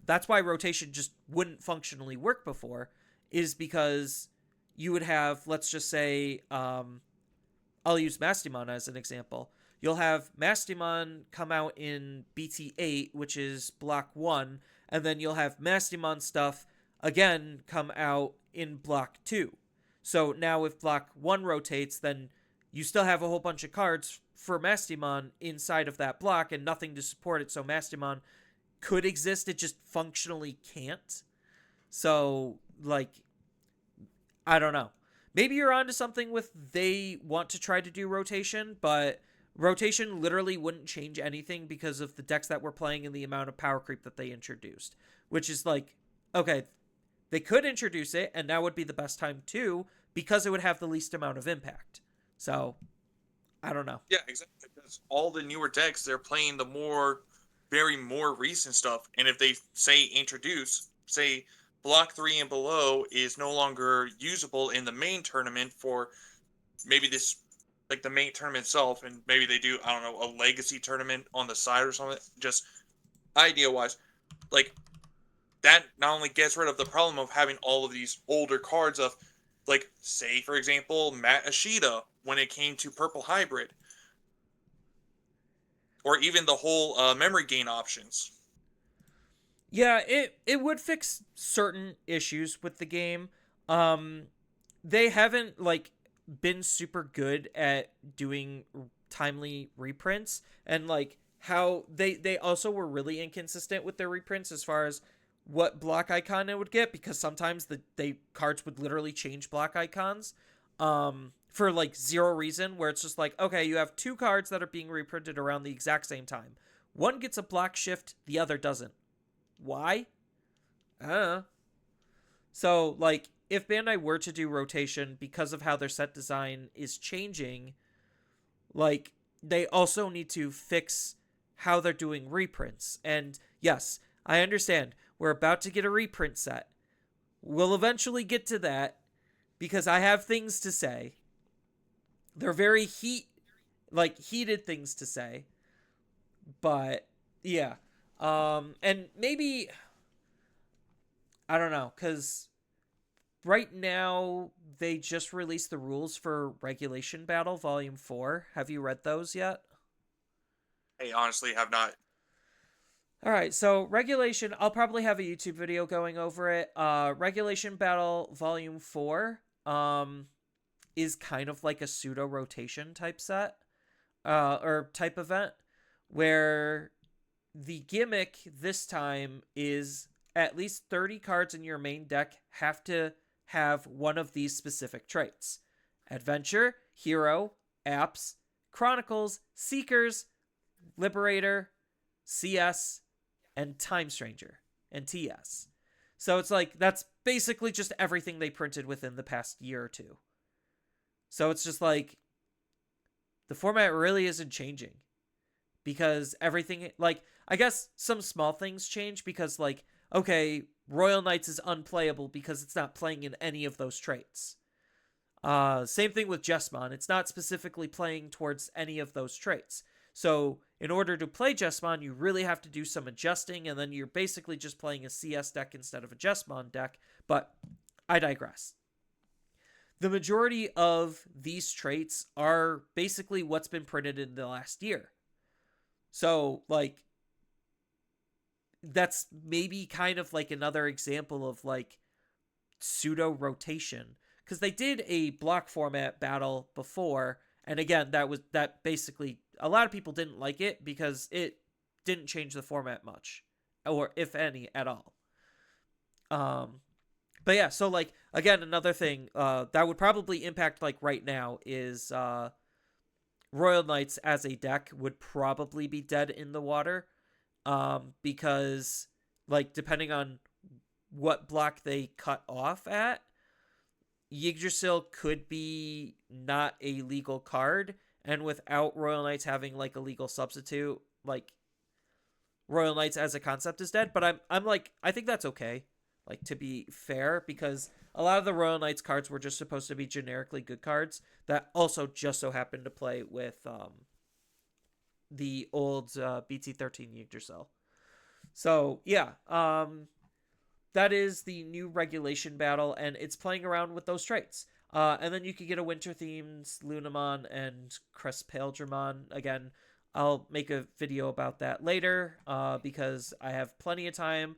that's why rotation just wouldn't functionally work before, is because you would have, let's just say, I'll use Mastimon as an example. You'll have Mastimon come out in BT8, which is block 1, and then you'll have Mastimon stuff again come out in block 2. So now if block 1 rotates, then you still have a whole bunch of cards for Mastimon inside of that block and nothing to support it, so Mastimon could exist, it just functionally can't. So, like, I don't know. Maybe you're onto something with they want to try to do rotation, but rotation literally wouldn't change anything because of the decks that we're playing and the amount of power creep that they introduced. Which is like, okay, they could introduce it, and now would be the best time too, because it would have the least amount of impact. So, I don't know. Yeah, exactly. Because all the newer decks, they're playing the more recent stuff. And if they say introduce, say block 3 and below is no longer usable in the main tournament for maybe this, like the main tournament itself, and maybe they do, I don't know, a legacy tournament on the side or something. Just idea wise, like that not only gets rid of the problem of having all of these older cards of, like, say for example, Matt Ashita when it came to Purple Hybrid, or even the whole memory gain options. Yeah, it would fix certain issues with the game. Um, they haven't like been super good at doing timely reprints, and like how they also were really inconsistent with their reprints as far as what block icon it would get, because sometimes they cards would literally change block icons for like zero reason, where it's just like, okay, you have two cards that are being reprinted around the exact same time. One gets a block shift, the other doesn't. Why? I don't know. So, like, if Bandai were to do rotation because of how their set design is changing, like, they also need to fix how they're doing reprints. And yes, I understand. We're about to get a reprint set. We'll eventually get to that because I have things to say. They're very heated things to say. But yeah. And maybe I don't know, cuz right now they just released the rules for Regulation Battle Volume 4. Have you read those yet? I honestly have not. All right, so Regulation, I'll probably have a YouTube video going over it. Regulation Battle Volume 4 is kind of like a pseudo rotation type set or type event where the gimmick this time is at least 30 cards in your main deck have to have one of these specific traits: Adventure, Hero, Apps, Chronicles, Seekers, Liberator, CS, and Time Stranger, and TS. So it's like, that's basically just everything they printed within the past year or two. So it's just like, the format really isn't changing. Because everything, like, I guess some small things change because, like, okay, Royal Knights is unplayable because it's not playing in any of those traits. Same thing with Jessamon. It's not specifically playing towards any of those traits. So in order to play Jessamon, you really have to do some adjusting, and then you're basically just playing a CS deck instead of a Jessamon deck. But I digress. The majority of these traits are basically what's been printed in the last year. So, like, that's maybe kind of like another example of like pseudo rotation, because they did a block format battle before, and again, that basically a lot of people didn't like it because it didn't change the format much, or if any at all. But yeah, so like again, another thing that would probably impact like right now is Royal Knights as a deck would probably be dead in the water, because like depending on what block they cut off at, Yggdrasil could be not a legal card, and without Royal Knights having like a legal substitute, like Royal Knights as a concept is dead. But I'm like, I think that's okay, like, to be fair, because a lot of the Royal Knights cards were just supposed to be generically good cards that also just so happened to play with the old BT13 Yggdrasil. So yeah, that is the new regulation battle, and it's playing around with those traits. And then you could get a winter themed Lunamon and Crest Paledramon. Again, I'll make a video about that later because I have plenty of time,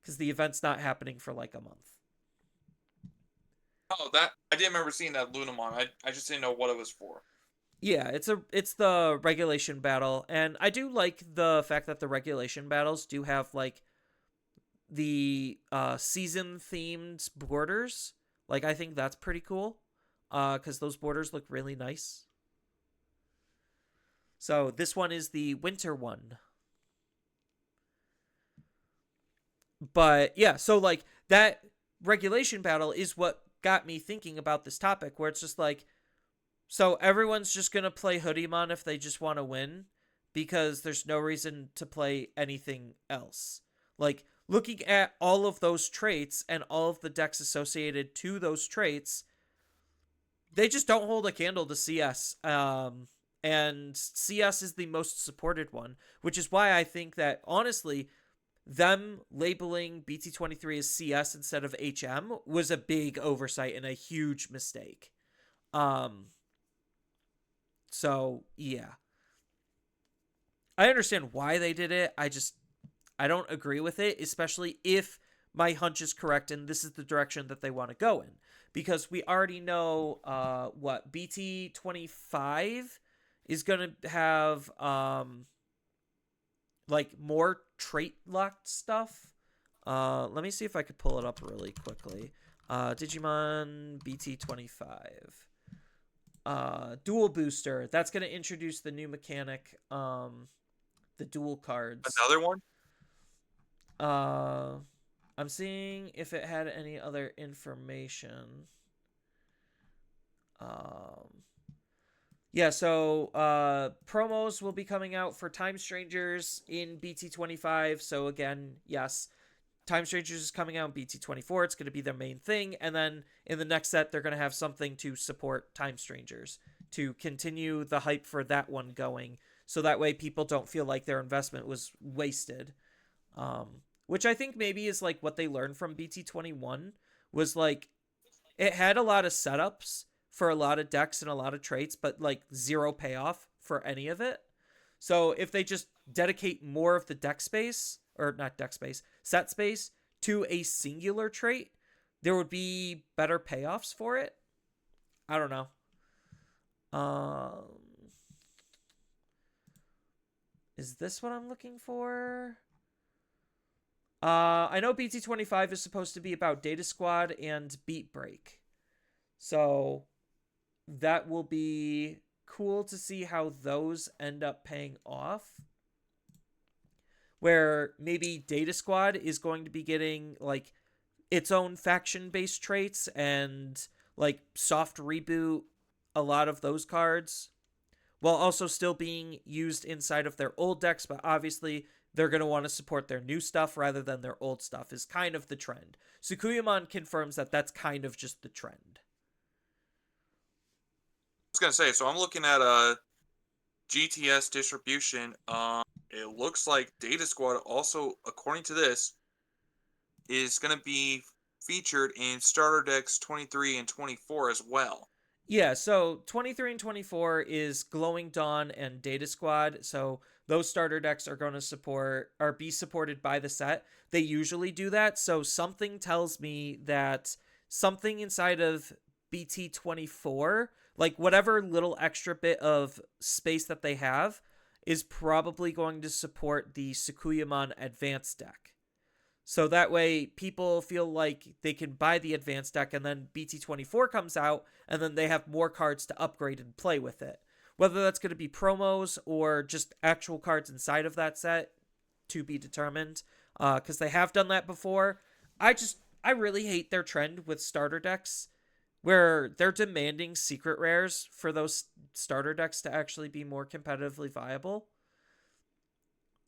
because the event's not happening for like a month. Oh, that I didn't remember seeing that Lunamon. I just didn't know what it was for. Yeah, it's the regulation battle, and I do like the fact that the regulation battles do have like the season themed borders. Like, I think that's pretty cool because those borders look really nice. So this one is the winter one. But yeah, so like that regulation battle is what got me thinking about this topic, where it's just like, so everyone's just going to play Hoodiemon if they just want to win, because there's no reason to play anything else. Like, looking at all of those traits and all of the decks associated to those traits, they just don't hold a candle to CS. And CS is the most supported one, which is why I think that, honestly, them labeling BT23 as CS instead of HM was a big oversight and a huge mistake. So yeah, I understand why they did it. I don't agree with it, especially if my hunch is correct and this is the direction that they want to go in, because we already know what BT25 is going to have like more trait locked stuff. Let me see if I could pull it up really quickly. Digimon BT25. Dual booster. That's going to introduce the new mechanic, the dual cards. Another one? I'm seeing if it had any other information. Yeah, so promos will be coming out for Time Strangers in BT25. So again, yes, Time Strangers is coming out in BT24. It's going to be their main thing. And then in the next set, they're going to have something to support Time Strangers to continue the hype for that one going. So that way people don't feel like their investment was wasted. Which I think maybe is like what they learned from BT21 was like it had a lot of setups for a lot of decks and a lot of traits, but like zero payoff for any of it. So if they just dedicate more of the deck space, or not deck space, set space to a singular trait, there would be better payoffs for it. I don't know. Is this what I'm looking for? I know BT25 is supposed to be about Data Squad and Beat Break. So that will be cool to see how those end up paying off. Where maybe Data Squad is going to be getting like its own faction-based traits and like soft reboot a lot of those cards, while also still being used inside of their old decks, but obviously they're going to want to support their new stuff rather than their old stuff is kind of the trend. Tsukuyamon confirms that that's kind of just the trend. I was going to say, so I'm looking at GTS distribution. It looks like Data Squad also, according to this, is going to be featured in starter decks 23 and 24 as well. Yeah, so 23 and 24 is Glowing Dawn and Data Squad. So those starter decks are going to support or be supported by the set. They usually do that. So something tells me that something inside of BT24, like whatever little extra bit of space that they have, is probably going to support the Tsukuyamon Advanced deck. So that way people feel like they can buy the advanced deck and then BT24 comes out and then they have more cards to upgrade and play with it. Whether that's going to be promos or just actual cards inside of that set, to be determined. Because they have done that before. I really hate their trend with starter decks where they're demanding secret rares for those starter decks to actually be more competitively viable.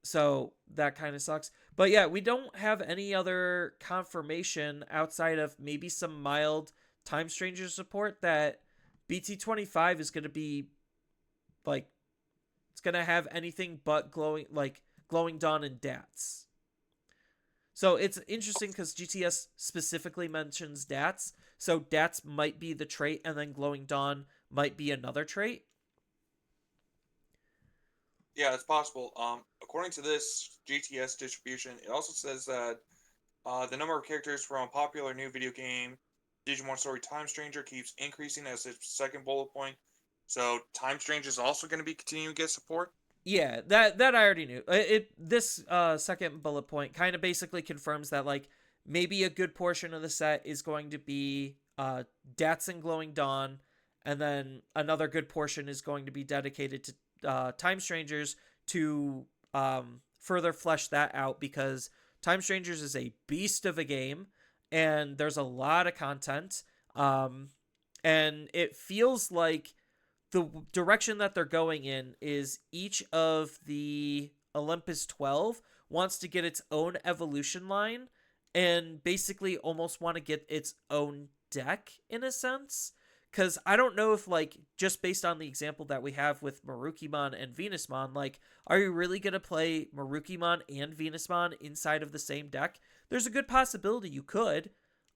So that kind of sucks. But yeah, we don't have any other confirmation outside of maybe some mild Time Stranger support that BT25 is going to be like, it's going to have anything but glowing Dawn and DATs. So it's interesting because GTS specifically mentions DATs. So DATs might be the trait and then Glowing Dawn might be another trait. Yeah, it's possible. According to this GTS distribution, it also says that the number of characters from a popular new video game, Digimon Story Time Stranger, keeps increasing as its second bullet point. So Time Stranger is also going to be continuing to get support. Yeah, that I already knew. This second bullet point kind of basically confirms that like maybe a good portion of the set is going to be DATs and Glowing Dawn, and then another good portion is going to be dedicated to Time Strangers to further flesh that out, because Time Strangers is a beast of a game and there's a lot of content, and it feels like the direction that they're going in is each of the Olympus 12 wants to get its own evolution line and basically almost want to get its own deck in a sense. Because I don't know if, like, just based on the example that we have with Marukimon and Venusmon, like, are you really going to play Marukimon and Venusmon inside of the same deck? There's a good possibility you could,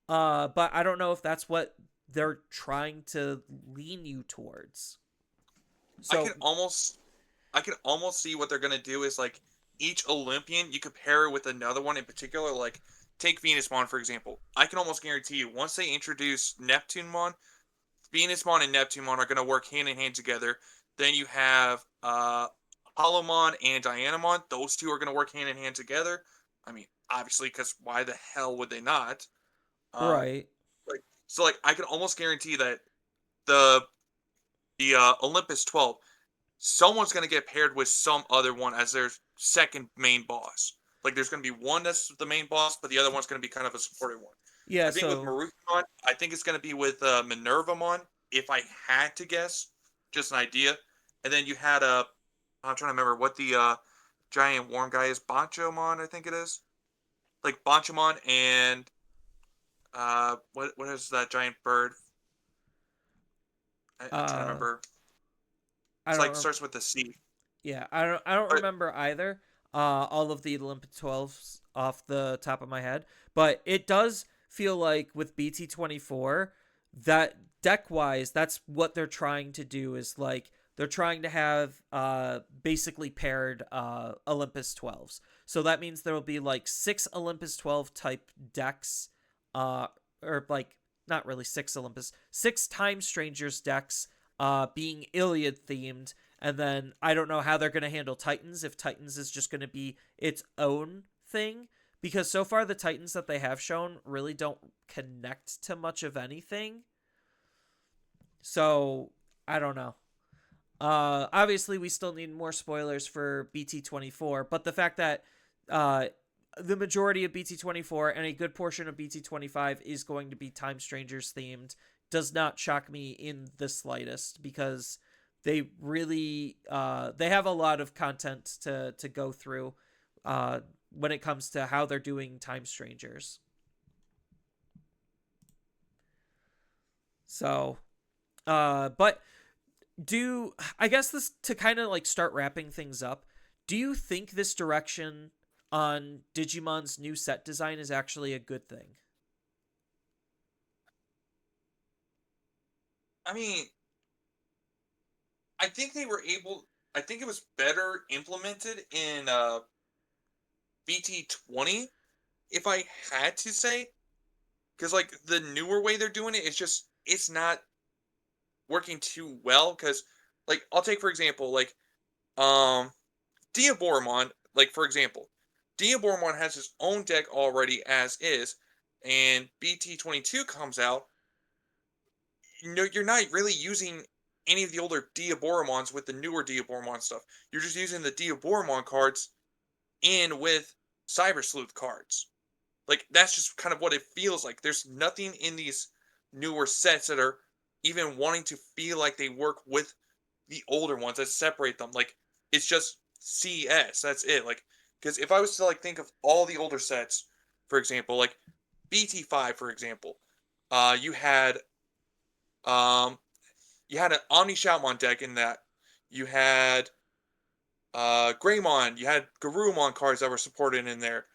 but I don't know if that's what they're trying to lean you towards. I can So, almost I can almost see what they're gonna do is like each Olympian you could pair it with another one in particular. Like take Venusmon for example. I can almost guarantee you once they introduce Neptunemon, Venusmon and Neptunemon are gonna work hand in hand together. Then you have Holomon and Dianamon. Those two are gonna work hand in hand together. I mean, obviously, because why the hell would they not? Uh, right. like I can almost guarantee that the the Olympus 12 someone's going to get paired with some other one as their second main boss. Like there's going to be one that's the main boss, but the other one's going to be kind of a supporting one. Yeah, I think with so, Marukimon, I think it's going to be with Minervamon, if I had to guess, just an idea. And then you had I'm trying to remember what the giant worm guy is, Bonchomon, I think it is. Like Bonchamon and what is that giant bird? I'm trying to uh, remember. I It's don't like rem- starts with the C. yeah, I don't But remember either. All of the Olympic 12s off the top of my head, but it does feel like with BT24 that deck wise, that's what they're trying to do is like they're trying to have basically paired Olympus 12s. So that means there will be like 6 Olympus 12 type decks or like not really 6 Olympus, 6 Time Strangers decks being Iliad themed, and then I don't know how they're going to handle Titans, if Titans is just going to be its own thing. Because so far, the Titans that they have shown really don't connect to much of anything. So, I don't know. Obviously, we still need more spoilers for BT24, but the fact that uh, the majority of BT24 and a good portion of BT25 is going to be Time Strangers themed does not shock me in the slightest because they really they have a lot of content to go through when it comes to how they're doing Time Strangers. So, but do I guess this to kind of like start wrapping things up? Do you think this direction on Digimon's new set design is actually a good thing? I mean, I think they were able. I think it was better implemented in BT20, if I had to say, because like the newer way they're doing it, it's not working too well. Because like I'll take for example like um Diaboromon, like for example, Diaboromon has his own deck already as is, and BT22 comes out. No, you're not really using any of the older Diaboromons with the newer Diaboromon stuff. You're just using the Diaboromon cards in with Cyber Sleuth cards. Like that's just kind of what it feels like. There's nothing in these newer sets that are even wanting to feel like they work with the older ones that separate them. Like it's just CS. That's it. Like because if I was to like think of all the older sets, for example, like BT5, for example, you had um you had an Omni Shoutmon deck in that. You had Greymon, you had Garurumon cards that were supported in there.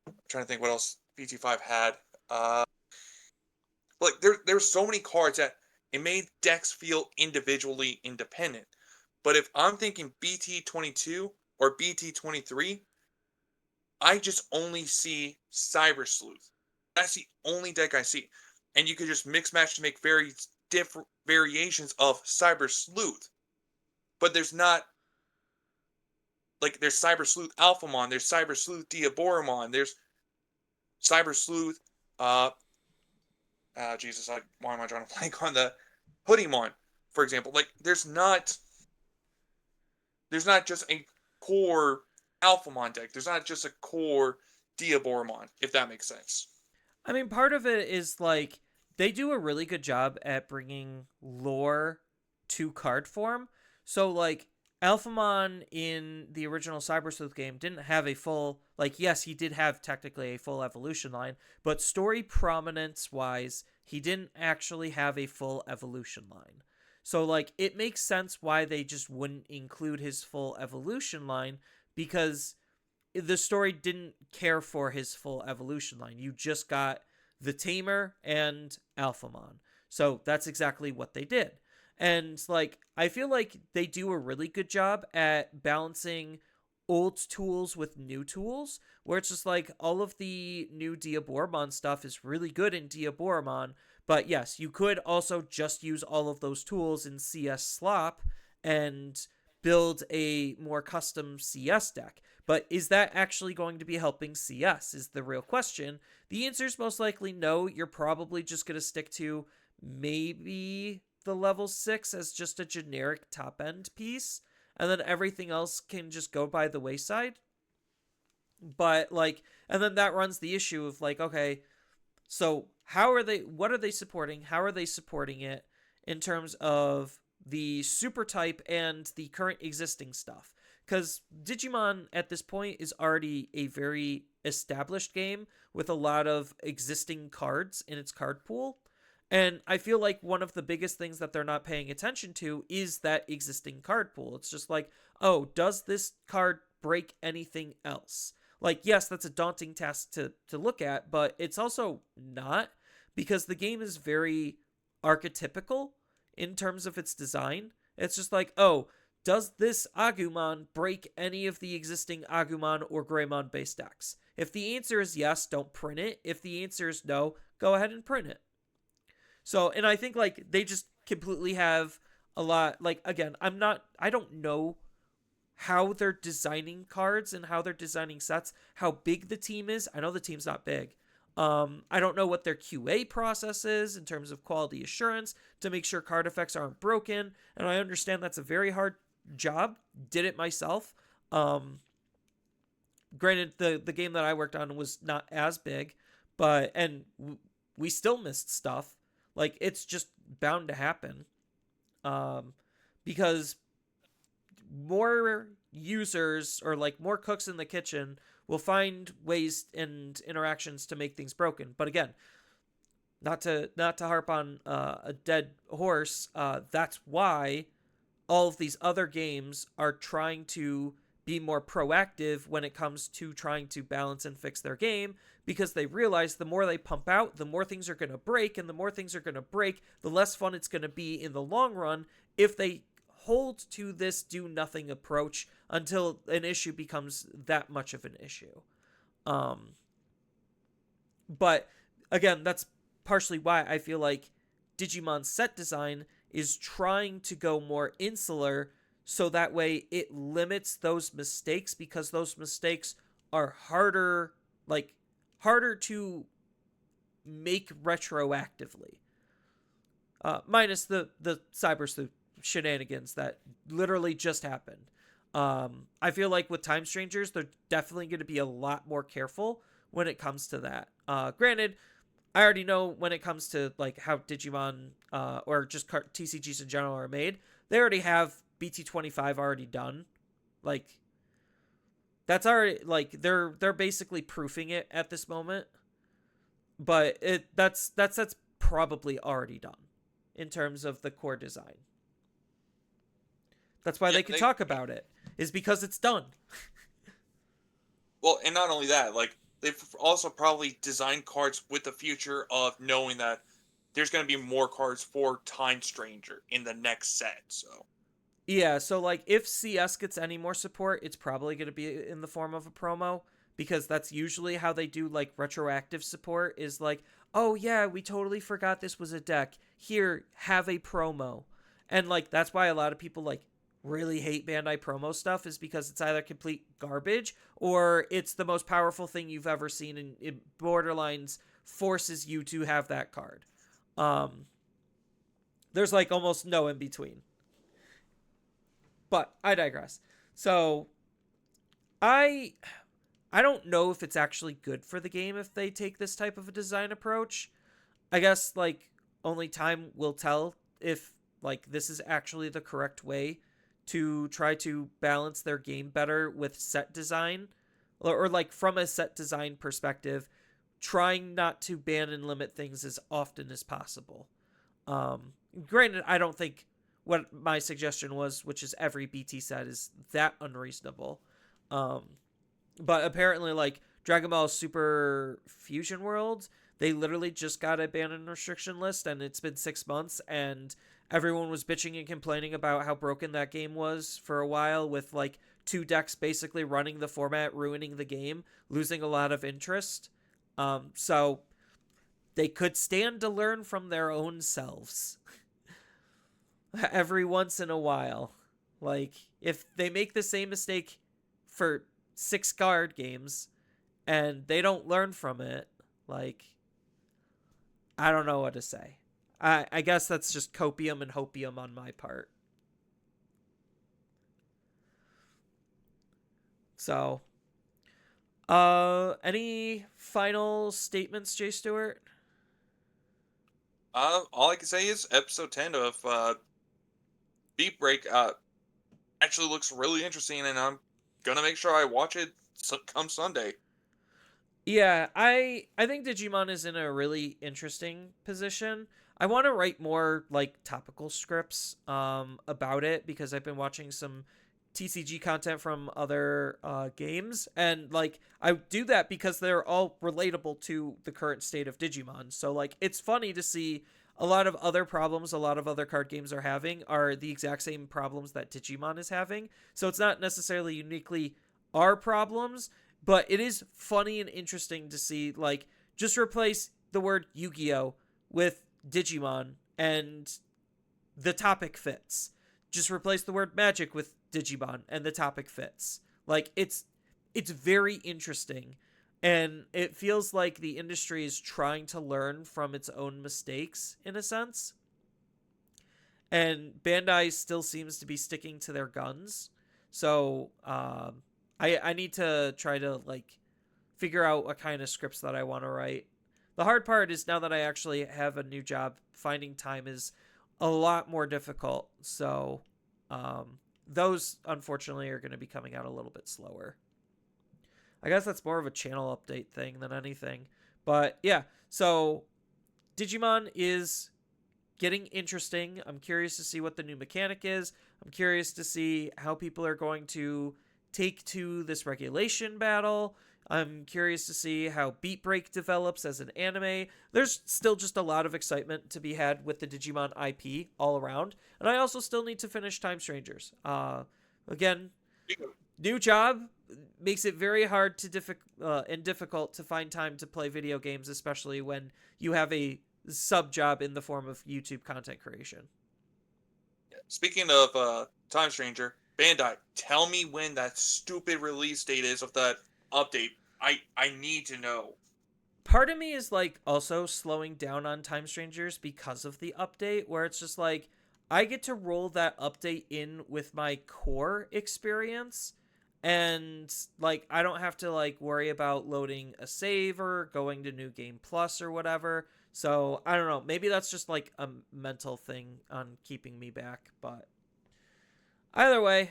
I'm trying to think what else BT5 had. Uh, like there's so many cards that it made decks feel individually independent. But if I'm thinking BT22 or BT23, I just only see Cyber Sleuth. That's the only deck I see. And you could just mix match to make very different variations of Cyber Sleuth. But there's not like there's Cyber Sleuth Alphamon, there's Cyber Sleuth Diaboromon, there's Cyber Sleuth uh Jesus, why am I drawing a blank on the Hoodiemon, for example. Like there's not just a core Alphamon deck. There's not just a core Diaboromon, if that makes sense. I mean, part of it is like they do a really good job at bringing lore to card form. So like Alphamon in the original Cyber Sleuth game didn't have a full, like, yes, he did have technically a full evolution line, but story prominence wise, he didn't actually have a full evolution line. So, like, it makes sense why they just wouldn't include his full evolution line, because the story didn't care for his full evolution line. You just got the Tamer and Alphamon. So that's exactly what they did. And like I feel like they do a really good job at balancing old tools with new tools, where it's just like all of the new Diaboromon stuff is really good in Diaboromon, but yes, you could also just use all of those tools in CS Slop and build a more custom CS deck. But is that actually going to be helping CS is the real question. The answer is most likely no. You're probably just going to stick to maybe the level 6 as just a generic top end piece, and then everything else can just go by the wayside. But like, and then that runs the issue of like, okay, so what are they supporting? How are they supporting it in terms of the super type and the current existing stuff? Because Digimon at this point is already a very established game with a lot of existing cards in its card pool. And I feel like one of the biggest things that they're not paying attention to is that existing card pool. It's just like, oh, does this card break anything else? Like, yes, that's a daunting task to look at, but it's also not, because the game is very archetypical in terms of its design. It's just like, oh, does this Agumon break any of the existing Agumon or Greymon base decks? If the answer is yes, don't print it. If the answer is no, go ahead and print it. So, and I think like they just completely have a lot, like, again, I don't know how they're designing cards and how they're designing sets, how big the team is. I know the team's not big. I don't know what their QA process is in terms of quality assurance to make sure card effects aren't broken. And I understand that's a very hard job. Did it myself. Granted, the game that I worked on was not as big, but we still missed stuff. Like, it's just bound to happen, because more users, or like more cooks in the kitchen, will find ways and interactions to make things broken. But again, not to harp on a dead horse, that's why all of these other games are trying to be more proactive when it comes to trying to balance and fix their game, because they realize the more they pump out, the more things are going to break, and the more things are going to break, the less fun it's going to be in the long run if they hold to this do nothing approach until an issue becomes that much of an issue. But again, that's partially why I feel like Digimon's set design is trying to go more insular, so that way it limits those mistakes, because those mistakes are harder to make retroactively. Minus the cyber sleuth shenanigans that literally just happened. I feel like with Time Strangers, they're definitely going to be a lot more careful when it comes to that. Granted, I already know when it comes to like how Digimon or just TCGs in general are made, they already have BT25 already done. Like, that's already, like, they're basically proofing it at this moment. But that's probably already done in terms of the core design. That's why they can talk about it, is because it's done. Well, and not only that, like, they've also probably designed cards with the future of knowing that there's going to be more cards for Time Stranger in the next set. So Yeah, so like if CS gets any more support, it's probably going to be in the form of a promo, because that's usually how they do like retroactive support, is like, "Oh yeah, we totally forgot this was a deck. Here, have a promo." And like that's why a lot of people like really hate Bandai promo stuff, is because it's either complete garbage or it's the most powerful thing you've ever seen, and it borderlines forces you to have that card. Um there's like almost no in between. But I digress. So I I don't know if it's actually good for the game if they take this type of a design approach. I guess like only time will tell if like this is actually the correct way to try to balance their game better with set design, or like from a set design perspective, trying not to ban and limit things as often as possible. Granted, I don't think what my suggestion was, which is every BT set, is that unreasonable. Um, but apparently, like Dragon Ball Super Fusion World, they literally just got a ban and restriction list, and it's been 6 months, and everyone was bitching and complaining about how broken that game was for a while, with like two decks basically running the format, ruining the game, losing a lot of interest. So they could stand to learn from their own selves every once in a while. Like, if they make the same mistake for 6 card games and they don't learn from it, like, I don't know what to say. I guess that's just copium and hopium on my part. So, any final statements, Jay Stewart? All I can say is episode 10 of Beat Break actually looks really interesting, and I'm gonna make sure I watch it come Sunday. Yeah, I think Digimon is in a really interesting position. I want to write more like topical scripts about it, because I've been watching some TCG content from other games, and like I do that because they're all relatable to the current state of Digimon. So like it's funny to see a lot of other problems a lot of other card games are having are the exact same problems that Digimon is having. So it's not necessarily uniquely our problems, but it is funny and interesting to see, like, just replace the word Yu-Gi-Oh with Digimon and the topic fits. Just replace the word magic with Digimon and the topic fits. Like, it's very interesting, and it feels like the industry is trying to learn from its own mistakes in a sense. And Bandai still seems to be sticking to their guns. So I need to try to like figure out what kind of scripts that I want to write. The hard part is now that I actually have a new job, finding time is a lot more difficult. So those unfortunately are going to be coming out a little bit slower. I guess that's more of a channel update thing than anything. But yeah, so Digimon is getting interesting. I'm curious to see what the new mechanic is. I'm curious to see how people are going to take to this regulation battle. I'm curious to see how Beat Break develops as an anime. There's still just a lot of excitement to be had with the Digimon IP all around. And I also still need to finish Time Strangers. Again, new job makes it very hard to and difficult to find time to play video games, especially when you have a sub job in the form of YouTube content creation. Speaking of Time Stranger, Bandai, tell me when that stupid release date is of that update. I need to know. Part of me is like also slowing down on Time Strangers because of the update, where it's just like I get to roll that update in with my core experience, and like I don't have to like worry about loading a save or going to New Game Plus or whatever. So I don't know, maybe that's just like a mental thing on keeping me back, but either way,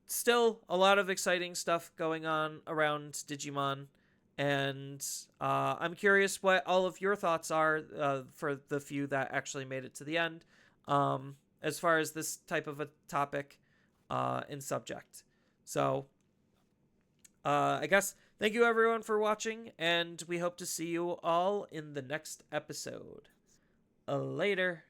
still a lot of exciting stuff going on around Digimon, and I'm curious what all of your thoughts are for the few that actually made it to the end, as far as this type of a topic and subject. So I guess thank you everyone for watching, and we hope to see you all in the next episode. Later.